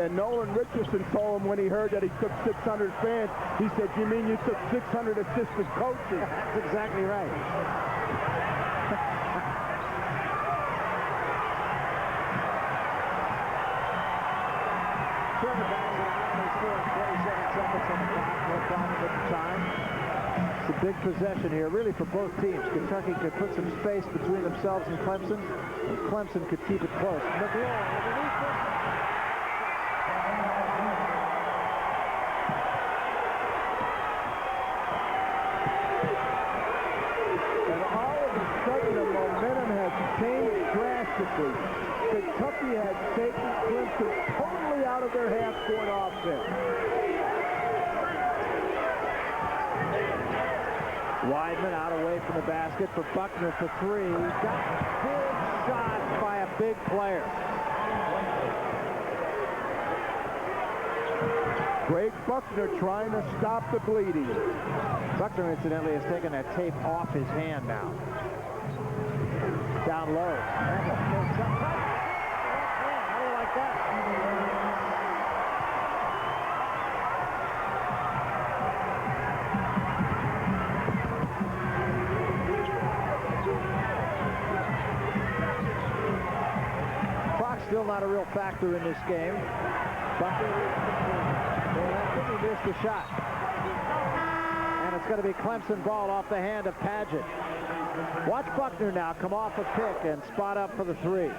And Nolan Richardson told him when he heard that he took 600 fans, he said, "You mean you took 600 assistant coaches?" That's exactly right. It's a big possession here, really, for both teams. Kentucky could put some space between themselves and Clemson could keep it close. McLaurin underneath it. And all of a sudden, the momentum has changed drastically. Kentucky has taken Clemson totally out of their half-court offense. Weidman out away from the basket for Buckner for 3. Got a big shot by a big player. Greg Buckner trying to stop the bleeding. Buckner, incidentally, has taken that tape off his hand now. Down low. How do you like that? Still not a real factor in this game. Buckner, he missed the shot. And it's going to be Clemson ball off the hand of Padgett. Watch Buckner now come off a pick and spot up for the 3.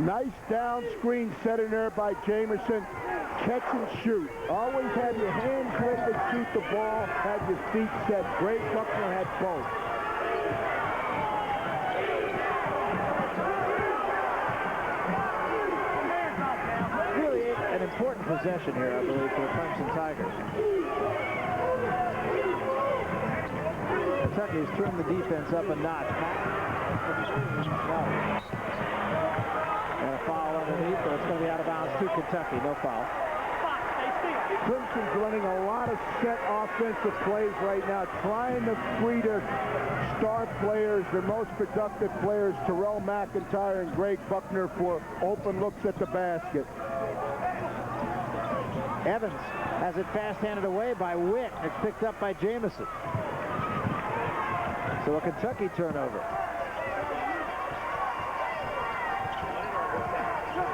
Nice down screen set in there by Jamerson. Catch and shoot. Always have your hands ready to shoot the ball, have your feet set. Greg Buckner had both. An important possession here, I believe, for the Clemson Tigers. Kentucky's trimmed the defense up a notch. And a foul underneath, but it's going to be out of bounds to Kentucky. No foul. Clemson's running a lot of set offensive plays right now, trying to free their star players, their most productive players, Terrell McIntyre and Greg Buckner, for open looks at the basket. Evans has it fast-handed away by Witt. It's picked up by Jameson. So a Kentucky turnover.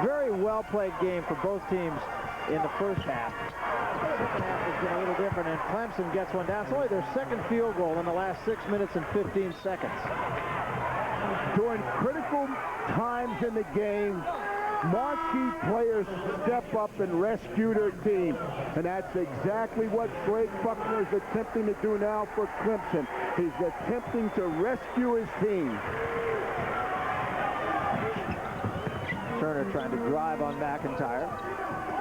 Very well-played game for both teams in the first half. The second half has been a little different, and Clemson gets one down. It's only their second field goal in the last 6 minutes and 15 seconds. During critical times in the game, marquee players step up and rescue their team. And that's exactly what Greg Buckner is attempting to do now for Clemson. He's attempting to rescue his team. Turner trying to drive on McIntyre.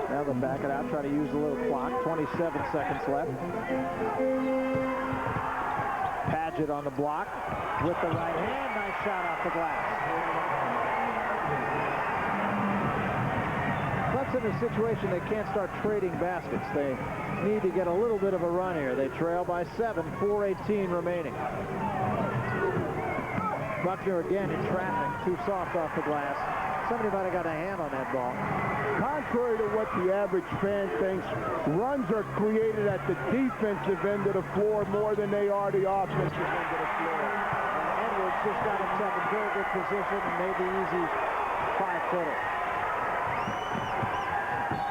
Now they'll back it out, try to use a little clock. 27 seconds left. Padgett on the block with the right hand. Nice shot off the glass. In a situation they can't start trading baskets. They need to get a little bit of a run here. They trail by 7, 4:18 remaining. Buckner again in traffic, too soft off the glass. somebody might have got a hand on that ball. Contrary to what the average fan thinks, runs are created at the defensive end of the floor more than they are the offensive end of the floor. And Edwards just got himself in very good position and made the easy 5-footer.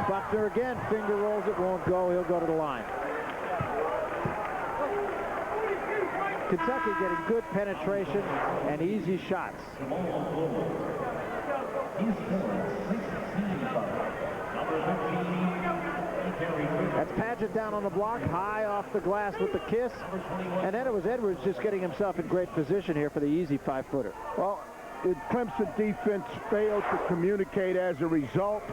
Buckner again, finger rolls, it won't go. He'll go to the line. Kentucky getting good penetration and easy shots. That's Paget down on the block, high off the glass with the kiss. And then it was Edwards just getting himself in great position here for the easy 5-footer. Well, the Clemson defense failed to communicate as a result.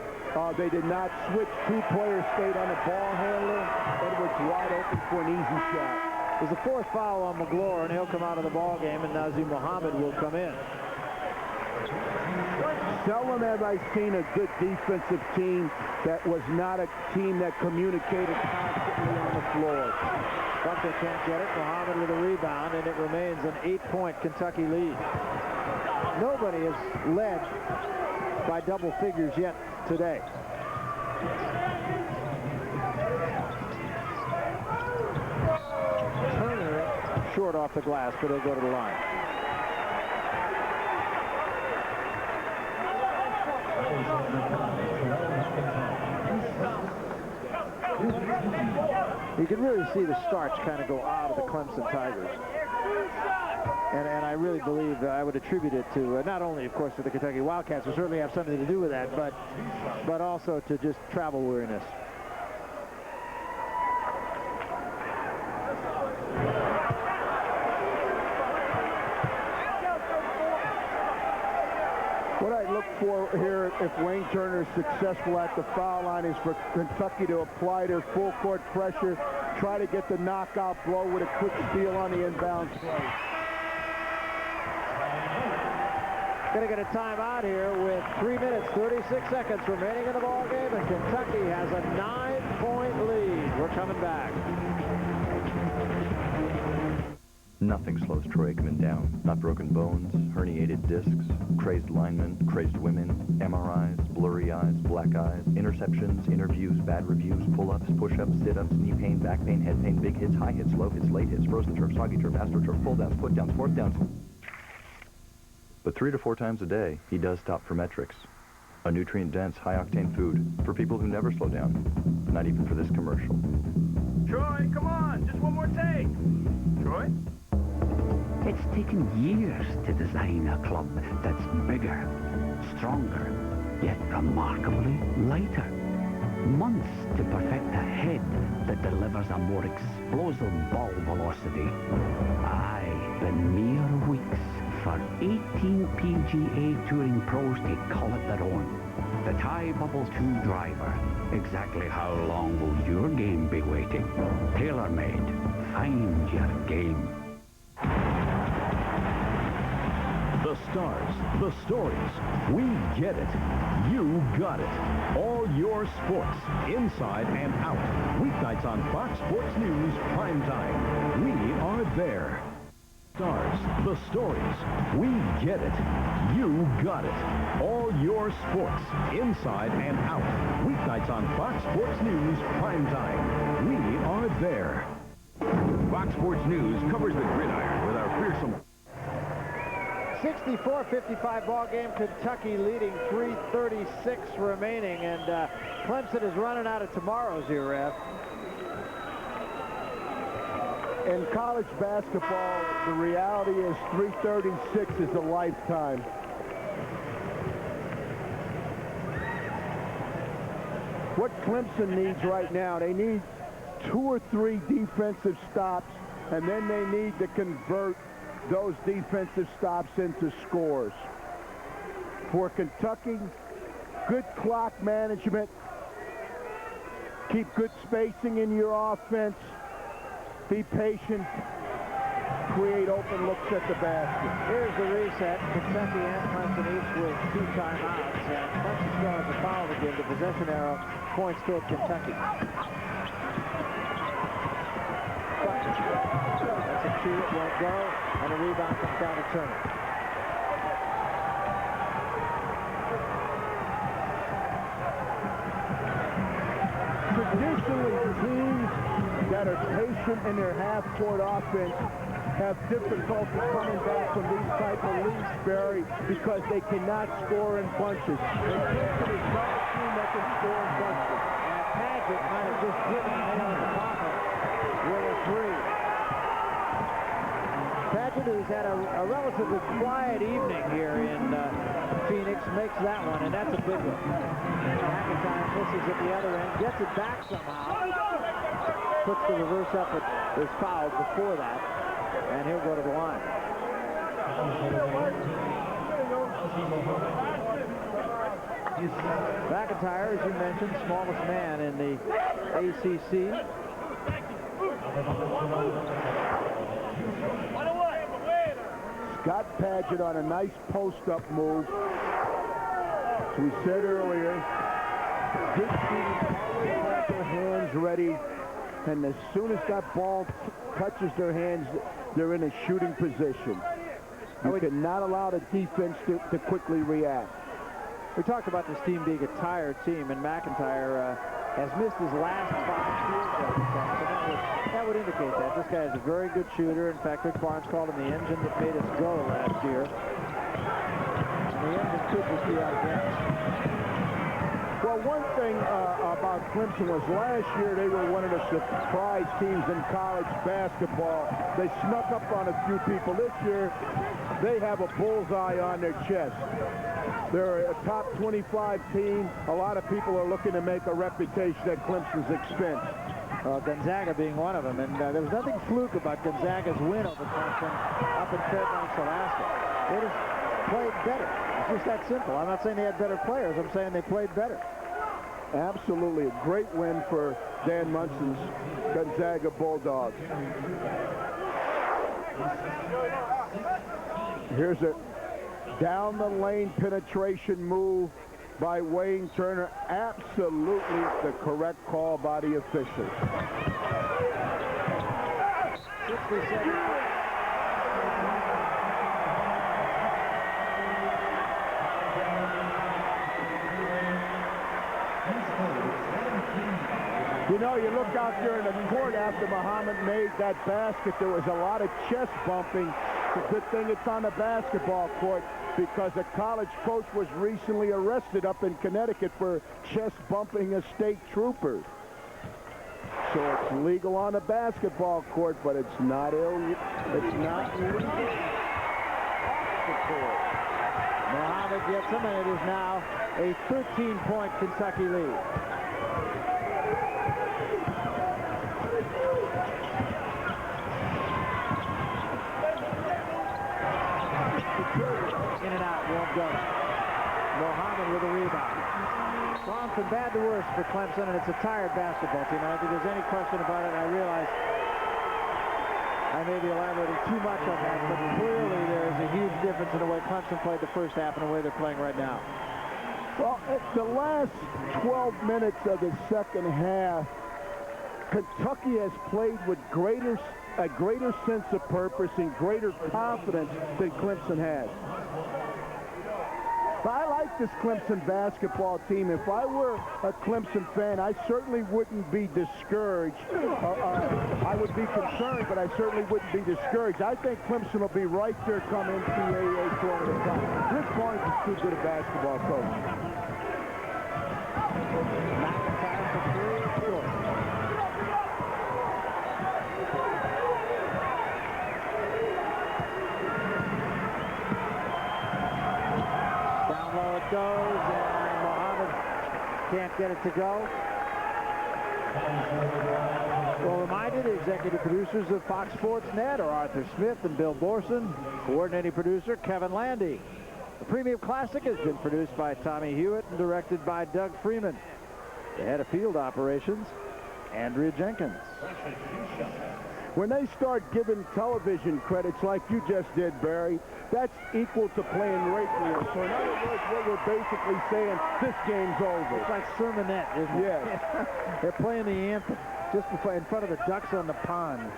They did not switch. 2 players stayed on the ball handler. Edwards wide open for an easy shot. There's a 4th foul on McGlure, and he'll come out of the ball game, and Nazim Muhammad will come in. Seldom have I seen a good defensive team that was not a team that communicated constantly on the floor. Buckner can't get it. Muhammad with a rebound, and it remains an 8-point Kentucky lead. Nobody has led by double figures yet today. Turner short off the glass, but he'll go to the line. You can really see the starch kind of go out of the Clemson Tigers. And I really believe I would attribute it to, not only, of course, to the Kentucky Wildcats, who certainly have something to do with that, but also to just travel weariness. What I look for here, if Wayne Turner is successful at the foul line, is for Kentucky to apply their full court pressure, try to get the knockout blow with a quick steal on the inbound play. Going to get a timeout here with 3 minutes, 36 seconds remaining in the ball game, and Kentucky has a 9-point lead. We're coming back. Nothing slows Troy Aikman down. Not broken bones, herniated discs, crazed linemen, crazed women, MRIs, blurry eyes, black eyes, interceptions, interviews, bad reviews, pull-ups, push-ups, sit-ups, knee pain, back pain, head pain, big hits, high hits, low hits, late hits, frozen turf, soggy turf, astroturf, pull-downs, put-downs, fourth downs. But 3 to 4 times a day, he does stop for metrics. A nutrient-dense, high-octane food for people who never slow down. Not even for this commercial. Troy, come on, just one more take. Troy? It's taken years to design a club that's bigger, stronger, yet remarkably lighter. Months to perfect a head that delivers a more explosive ball velocity. Aye, but mere weeks for 18 PGA Touring pros to call it their own. The Tie Bubble 2 driver. Exactly how long will your game be waiting? Tailor-made. Find your game. The stars, the stories, we get it. You got it. All your sports, inside and out. Weeknights on Fox Sports News Primetime. We are there. Stars, the stories, we get it. You got it. All your sports, inside and out. Weeknights on Fox Sports News Primetime. We are there. Fox Sports News covers the gridiron with our fearsome... 64-55 ball game. Kentucky leading, 3:36 remaining, and Clemson is running out of tomorrows here, Rev. In college basketball, the reality is 336 is a lifetime. What Clemson needs right now, they need 2 or 3 defensive stops, and then they need to convert those defensive stops into scores. For Kentucky, good clock management, keep good spacing in your offense, be patient, create open looks at the basket. Here's the reset. Kentucky and Clemson each with 2 timeouts, and Clemson still has a foul again. The possession arrow points toward Kentucky. That's a 2, it won't go, and the rebound comes down to Turner. Traditionally, teams that are patient in their half-court offense have difficulty coming back from these type of leads, Barry, because they cannot score in bunches. And Clemson is not a team that can score in bunches. And Paget might have just hit the nail on the coffin with a three. Paget, who's had a relatively quiet evening here in Phoenix, makes that one, and that's a big one. McIntyre misses at the other end, gets it back somehow, puts the reverse up, but is fouled before that, and he'll go to the line. McIntyre, as you mentioned, smallest man in the ACC. Scott Paget on a nice post-up move. As we said earlier, good shooting, have their hands ready, and as soon as that ball touches their hands, they're in a shooting position. You cannot allow the defense to quickly react. We talked about this team being a tired team, and McIntyre has missed his last 5 field goals. So that would indicate that. This guy is a very good shooter. In fact, Rick Barnes called him the engine that made us go last year. And the engine could just be out of gas. Well, one thing about Clemson was last year they were one of the surprise teams in college basketball. They snuck up on a few people. This year, they have a bullseye on their chest. They're a top 25 team. A lot of people are looking to make a reputation at Clemson's expense. Gonzaga being one of them, and there was nothing fluke about Gonzaga's win over Clemson up in Fairbanks, Alaska. They just played better. It's just that simple. I'm not saying they had better players. I'm saying they played better. Absolutely. A great win for Dan Munson's Gonzaga Bulldogs. Here's a down the lane penetration move by Wayne Turner. Absolutely the correct call by the officials. 67. You know, you look out there in the court after Muhammad made that basket, there was a lot of chest bumping. It's a good thing it's on the basketball court because a college coach was recently arrested up in Connecticut for chest bumping a state trooper. So it's legal on the basketball court, but it's not illegal. It's not legal off the court. Muhammad gets him, and it is now a 13-point Kentucky lead. In and out, won't go. Mohammed with a rebound. Gone from bad to worse for Clemson, and it's a tired basketball team. I don't think there's any question about it. I realize I may be elaborating too much on that, but clearly there is a huge difference in the way Clemson played the first half and the way they're playing right now. Well, the last 12 minutes of the second half, Kentucky has played with a greater sense of purpose and greater confidence than Clemson has. But I like this Clemson basketball team. If I were a Clemson fan, I certainly wouldn't be discouraged. I would be concerned, but I certainly wouldn't be discouraged. I think Clemson will be right there come NCAA tournament time. Rick Barnes is too good a basketball coach. McIntyre for three, short. It goes, and Mohammed can't get it to go. Well, reminded, the executive producers of Fox Sports Net are Arthur Smith and Bill Borson. Coordinating producer, Kevin Landy. The Premium Classic has been produced by Tommy Hewitt and directed by Doug Freeman. The head of field operations, Andrea Jenkins. When they start giving television credits like you just did, Barry, that's equal to playing radio. So in other words, what we're basically saying, this game's over. It's like sermonette, isn't it? Yes. They're playing the anthem just before, in front of the ducks on the pond.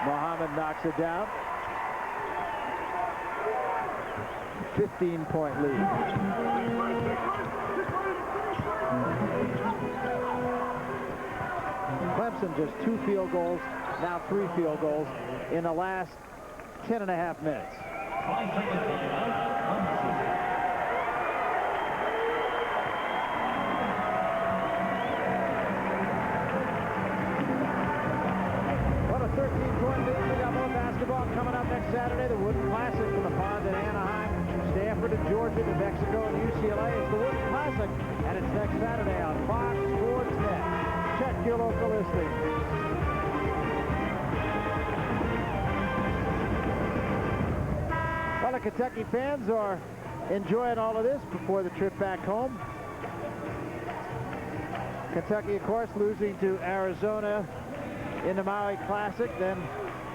Mohammed knocks it down. 15-point lead. Clemson just 2 field goals, now 3 field goals in the last 10.5 minutes. What a 13-point lead. We got more basketball coming up next Saturday. The Wooden Classic from the Pond in Anaheim, Stanford and Georgia, New Mexico and UCLA. It's the Wooden Classic, and it's next Saturday on Fox Sports Net. Check your local listing. Well, the Kentucky fans are enjoying all of this before the trip back home. Kentucky, of course, losing to Arizona in the Maui Classic, then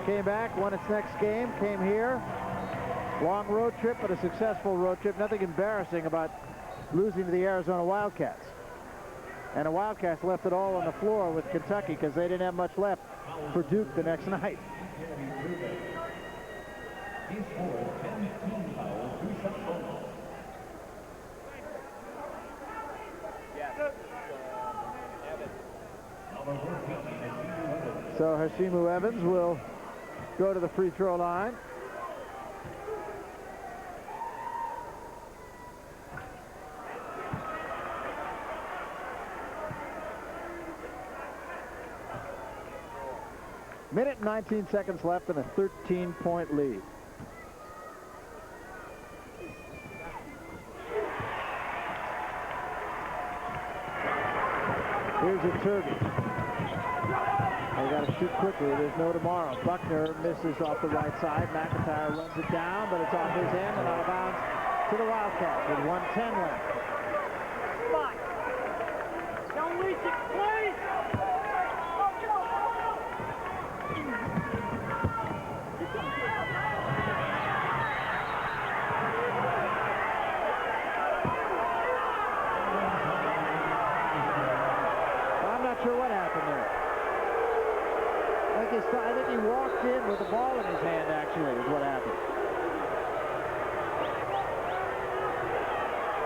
came back, won its next game, came here. Long road trip, but a successful road trip. Nothing embarrassing about losing to the Arizona Wildcats. And the Wildcats left it all on the floor with Kentucky because they didn't have much left for Duke the next night. So Hashimu Evans will go to the free throw line. Minute and 19 seconds left and a 13-point lead. Here's a Turby. They got to shoot quickly. There's no tomorrow. Buckner misses off the right side. McIntyre runs it down, but it's off his end and out of bounds to the Wildcats with 1:10 left. Spot. Don't reach it, please. I'm not sure what happened there. I think he walked in with the ball in his hand, actually, is what happened.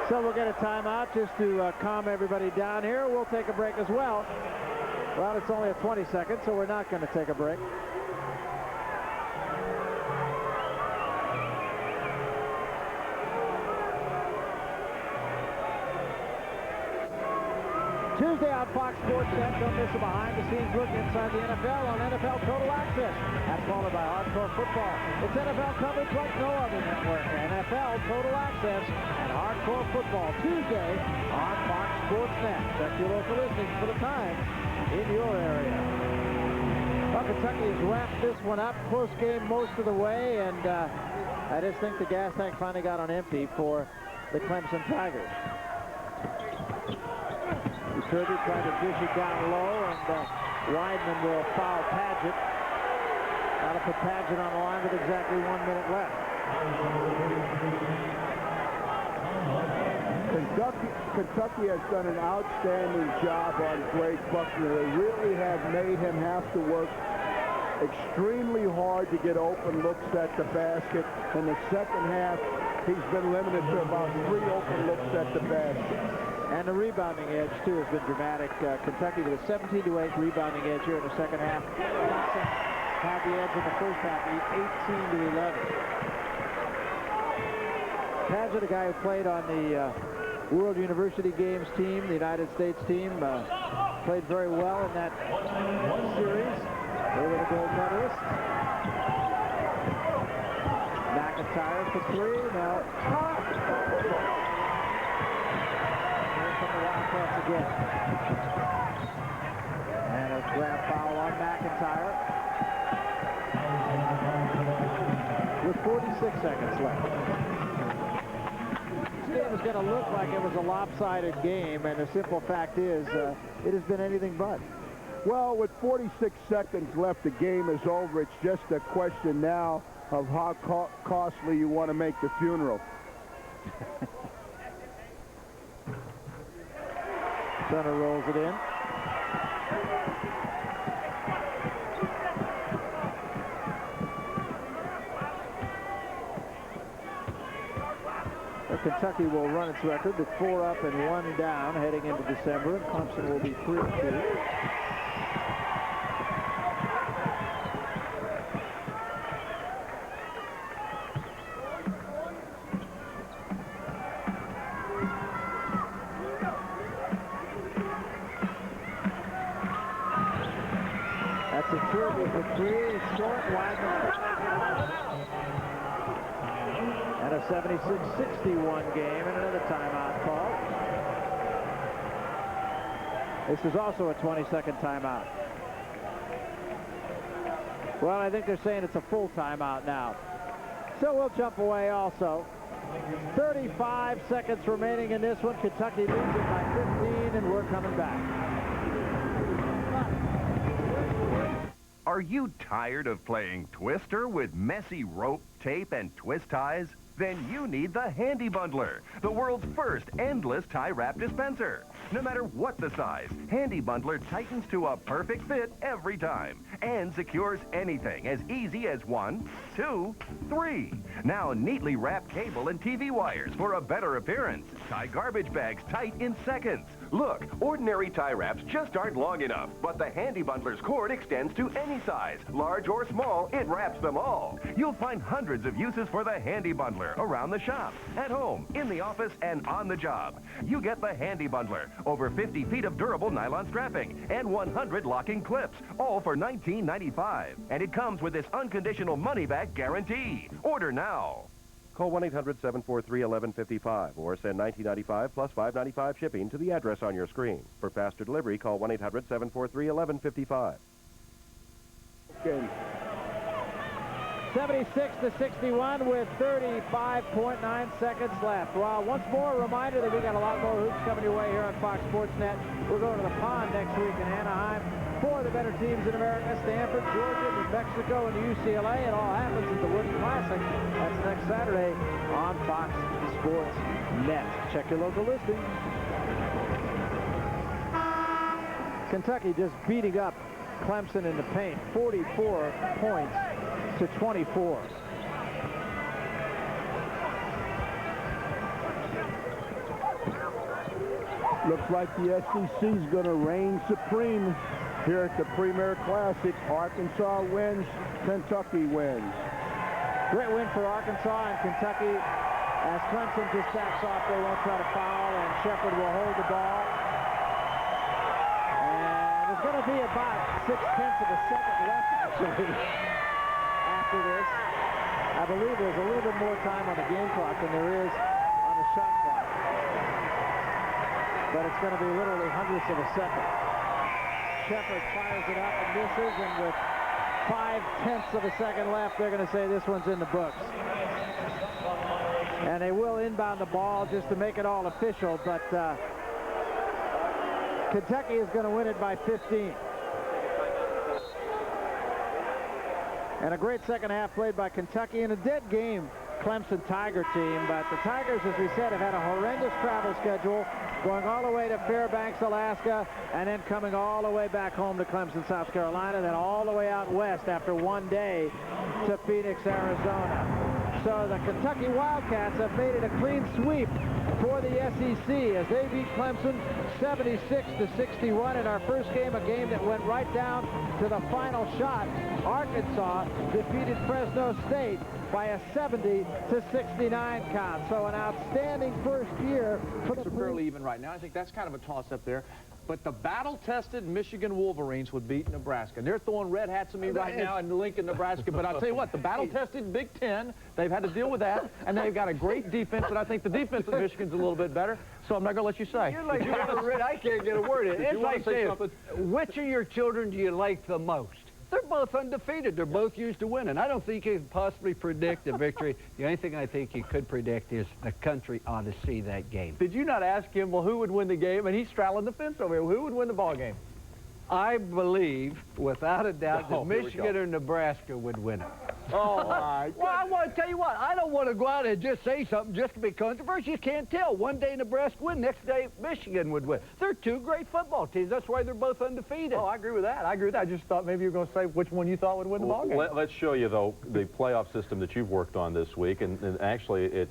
So we'll get a timeout just to calm everybody down here. We'll take a break as well. Well, it's only a 20-second, so we're not going to take a break. Tuesday on Fox Sports Net. Don't miss a behind-the-scenes look inside the NFL on NFL Total Access. That's followed by Hardcore Football. It's NFL coverage like no other network. NFL Total Access and Hardcore Football Tuesday on Fox Sports Net. Check your local listings for the time in your area. Well, Kentucky has wrapped this one up. Close game most of the way, and I just think the gas tank finally got on empty for the Clemson Tigers. Kirby trying to dish it down low, and Weidman will foul Padgett. Got to put Padgett on the line with exactly 1 minute left. Kentucky has done an outstanding job on Greg Buckner. They really have made him have to work extremely hard to get open looks at the basket. In the second half, he's been limited to about 3 open looks at the basket. And the rebounding edge, too, has been dramatic. Kentucky with a 17-8 rebounding edge here in the second half. Clemson had the edge in the first half, 18-11. Padgett, a guy who played on the World University Games team, the United States team, played very well in that series. They were the gold medalists. McIntyre for 3. Now, from the Wildcats again. And a grab foul on McIntyre. With 46 seconds left. This game is going to look like it was a lopsided game, and the simple fact is it has been anything but. Well, with 46 seconds left, the game is over. It's just a question now of how costly you want to make the funeral. Turner rolls it in. Kentucky will run its record to 4 up and 1 down heading into December. And Clemson will be 3-2. That's a Kirby for 3. Short, Wiseman. And a 76-61 game and another timeout call. This is also a 20-second timeout. Well, I think they're saying it's a full timeout now. So we'll jump away also. 35 seconds remaining in this one. Kentucky leads it by 15, and we're coming back. Are you tired of playing Twister with messy rope, tape, and twist ties? Then you need the Handy Bundler, the world's first endless tie wrap dispenser. No matter what the size, Handy Bundler tightens to a perfect fit every time and secures anything as easy as 1, 2, 3. Now neatly wrap cable and TV wires for a better appearance. Tie garbage bags tight in seconds. Look, ordinary tie wraps just aren't long enough, but the Handy Bundler's cord extends to any size. Large or small, it wraps them all. You'll find hundreds of uses for the Handy Bundler around the shop, at home, in the office, and on the job. You get the Handy Bundler, over 50 feet of durable nylon strapping, and 100 locking clips, all for $19.95. And it comes with this unconditional money-back guarantee. Order now. Call 1-800-743-1155 or send $19.95 plus $5.95 shipping to the address on your screen. For faster delivery, call 1-800-743-1155. Okay. 76-61 with 35.9 seconds left. Well, once more, a reminder that we got a lot more hoops coming your way here on Fox Sports Net. We're going to the Pond next week in Anaheim. 4 of the better teams in America: Stanford, Georgia, New Mexico, and UCLA. It all happens at the Wooden Classic. That's next Saturday on Fox Sports Net. Check your local listing. Kentucky just beating up Clemson in the paint. 44 points to 24. Looks like the SEC's going to reign supreme here at the Premier Classic. Arkansas wins, Kentucky wins. Great win for Arkansas, and Kentucky, as Clemson just backs off, they won't try to foul, and Shepherd will hold the ball. And there's going to be about 0.6 of a second left, actually, after this. I believe there's a little bit more time on the game clock than there is on the shot clock. But it's going to be literally hundredths of a second. Shepherd fires it up and misses, and with 0.5 of a second left, they're going to say this one's in the books. And they will inbound the ball just to make it all official, but Kentucky is going to win it by 15. And a great second half played by Kentucky in a dead game Clemson Tiger team, but the Tigers, as we said, have had a horrendous travel schedule, going all the way to Fairbanks, Alaska, and then coming all the way back home to Clemson, South Carolina, then all the way out west after one day to Phoenix, Arizona. So the Kentucky Wildcats have made it a clean sweep for the SEC as they beat Clemson 76-61 in our first game, a game that went right down to the final shot. Arkansas defeated Fresno State by a 70-69 count. So an outstanding first year for the fairly even right now. I think that's kind of a toss-up there. But the battle-tested Michigan Wolverines would beat Nebraska. They're throwing red hats at me right now in Lincoln, Nebraska. But I'll tell you what, the battle-tested Big Ten, they've had to deal with that. And they've got a great defense, but I think the defense of Michigan's a little bit better. So I'm not going to let you say. You're like, I can't get a word in. It's like saying, which of your children do you like the most? They're both undefeated. They're both used to winning. I don't think you can possibly predict a victory. The only thing I think you could predict is the country ought to see that game. Did you not ask him, well, who would win the game? And he's straddling the fence over here. Who would win the ball game? I believe, without a doubt, that Michigan or Nebraska would win it. Oh, my Well, I want to tell you what. I don't want to go out and just say something just to be controversial. You can't tell. One day Nebraska would win, next day Michigan would win. They're two great football teams. That's why they're both undefeated. Oh, I agree with that. I agree with that. I just thought maybe you were going to say which one you thought would win the ball game. Let's show you, though, the playoff system that you've worked on this week, and actually it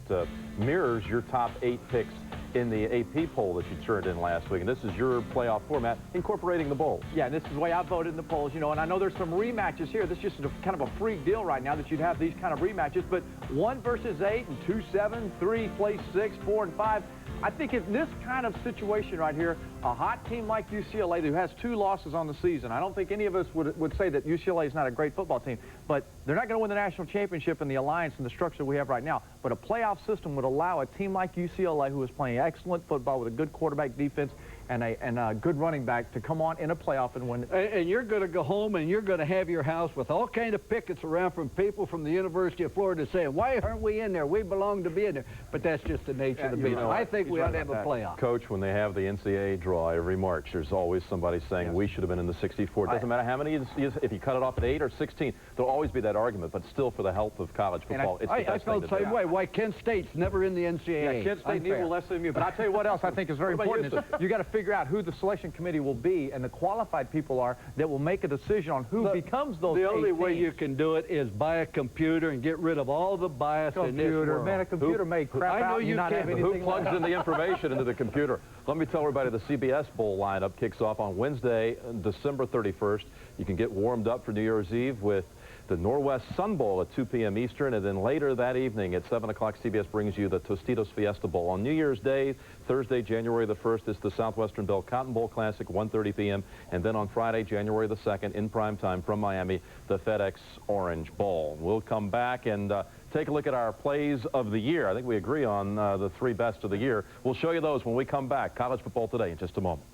mirrors your top 8 picks in the AP poll that you turned in last week, and this is your playoff format incorporating the bowls. Yeah, and this is the way I voted in the polls, you know, and I know there's some rematches here. This is just kind of a freak deal right now that you'd have these kind of rematches, but 1 versus 8 and 2, 7, 3 plays 6, 4, and 5. I think in this kind of situation right here, a hot team like UCLA who has 2 losses on the season, I don't think any of us would say that UCLA is not a great football team, but they're not going to win the national championship in the alliance and the structure we have right now. But a playoff system would allow a team like UCLA, who is playing excellent football with a good quarterback defense and a good running back, to come on in a playoff and win. And you're going to go home and you're going to have your house with all kind of pickets around from people from the University of Florida saying, why aren't we in there? We belong to be in there. But that's just the nature of the beast. I think we ought to have a playoff. Coach, when they have the NCAA draw every March, there's always somebody saying we should have been in the 64. It doesn't matter how many, if you cut it off at 8 or 16, there'll always be that argument, but still for the health of college football, it's the best I felt the same way. Why Kent State's never in the NCAA. Yeah, Kent State needs less than you. But I'll tell you what else I think is very important is you got to figure out who the selection committee will be and the qualified people are that will make a decision on who becomes those The only 8 way teams. you can do it is buy a computer and get rid of all the bias in this world. Man, a computer may crap I know out you not have can't. anything Who plugs left. in the information into the computer? Let me tell everybody the CBS Bowl lineup kicks off on Wednesday, December 31st. You can get warmed up for New Year's Eve with the Norwest Sun Bowl at 2 p.m. Eastern, and then later that evening at 7 o'clock, CBS brings you the Tostitos Fiesta Bowl. On New Year's Day, Thursday, January the 1st, is the Southwestern Bell Cotton Bowl Classic, 1:30 p.m., and then on Friday, January the 2nd, in prime time from Miami, the FedEx Orange Bowl. We'll come back and take a look at our plays of the year. I think we agree on the 3 best of the year. We'll show you those when we come back. College Football Today in just a moment.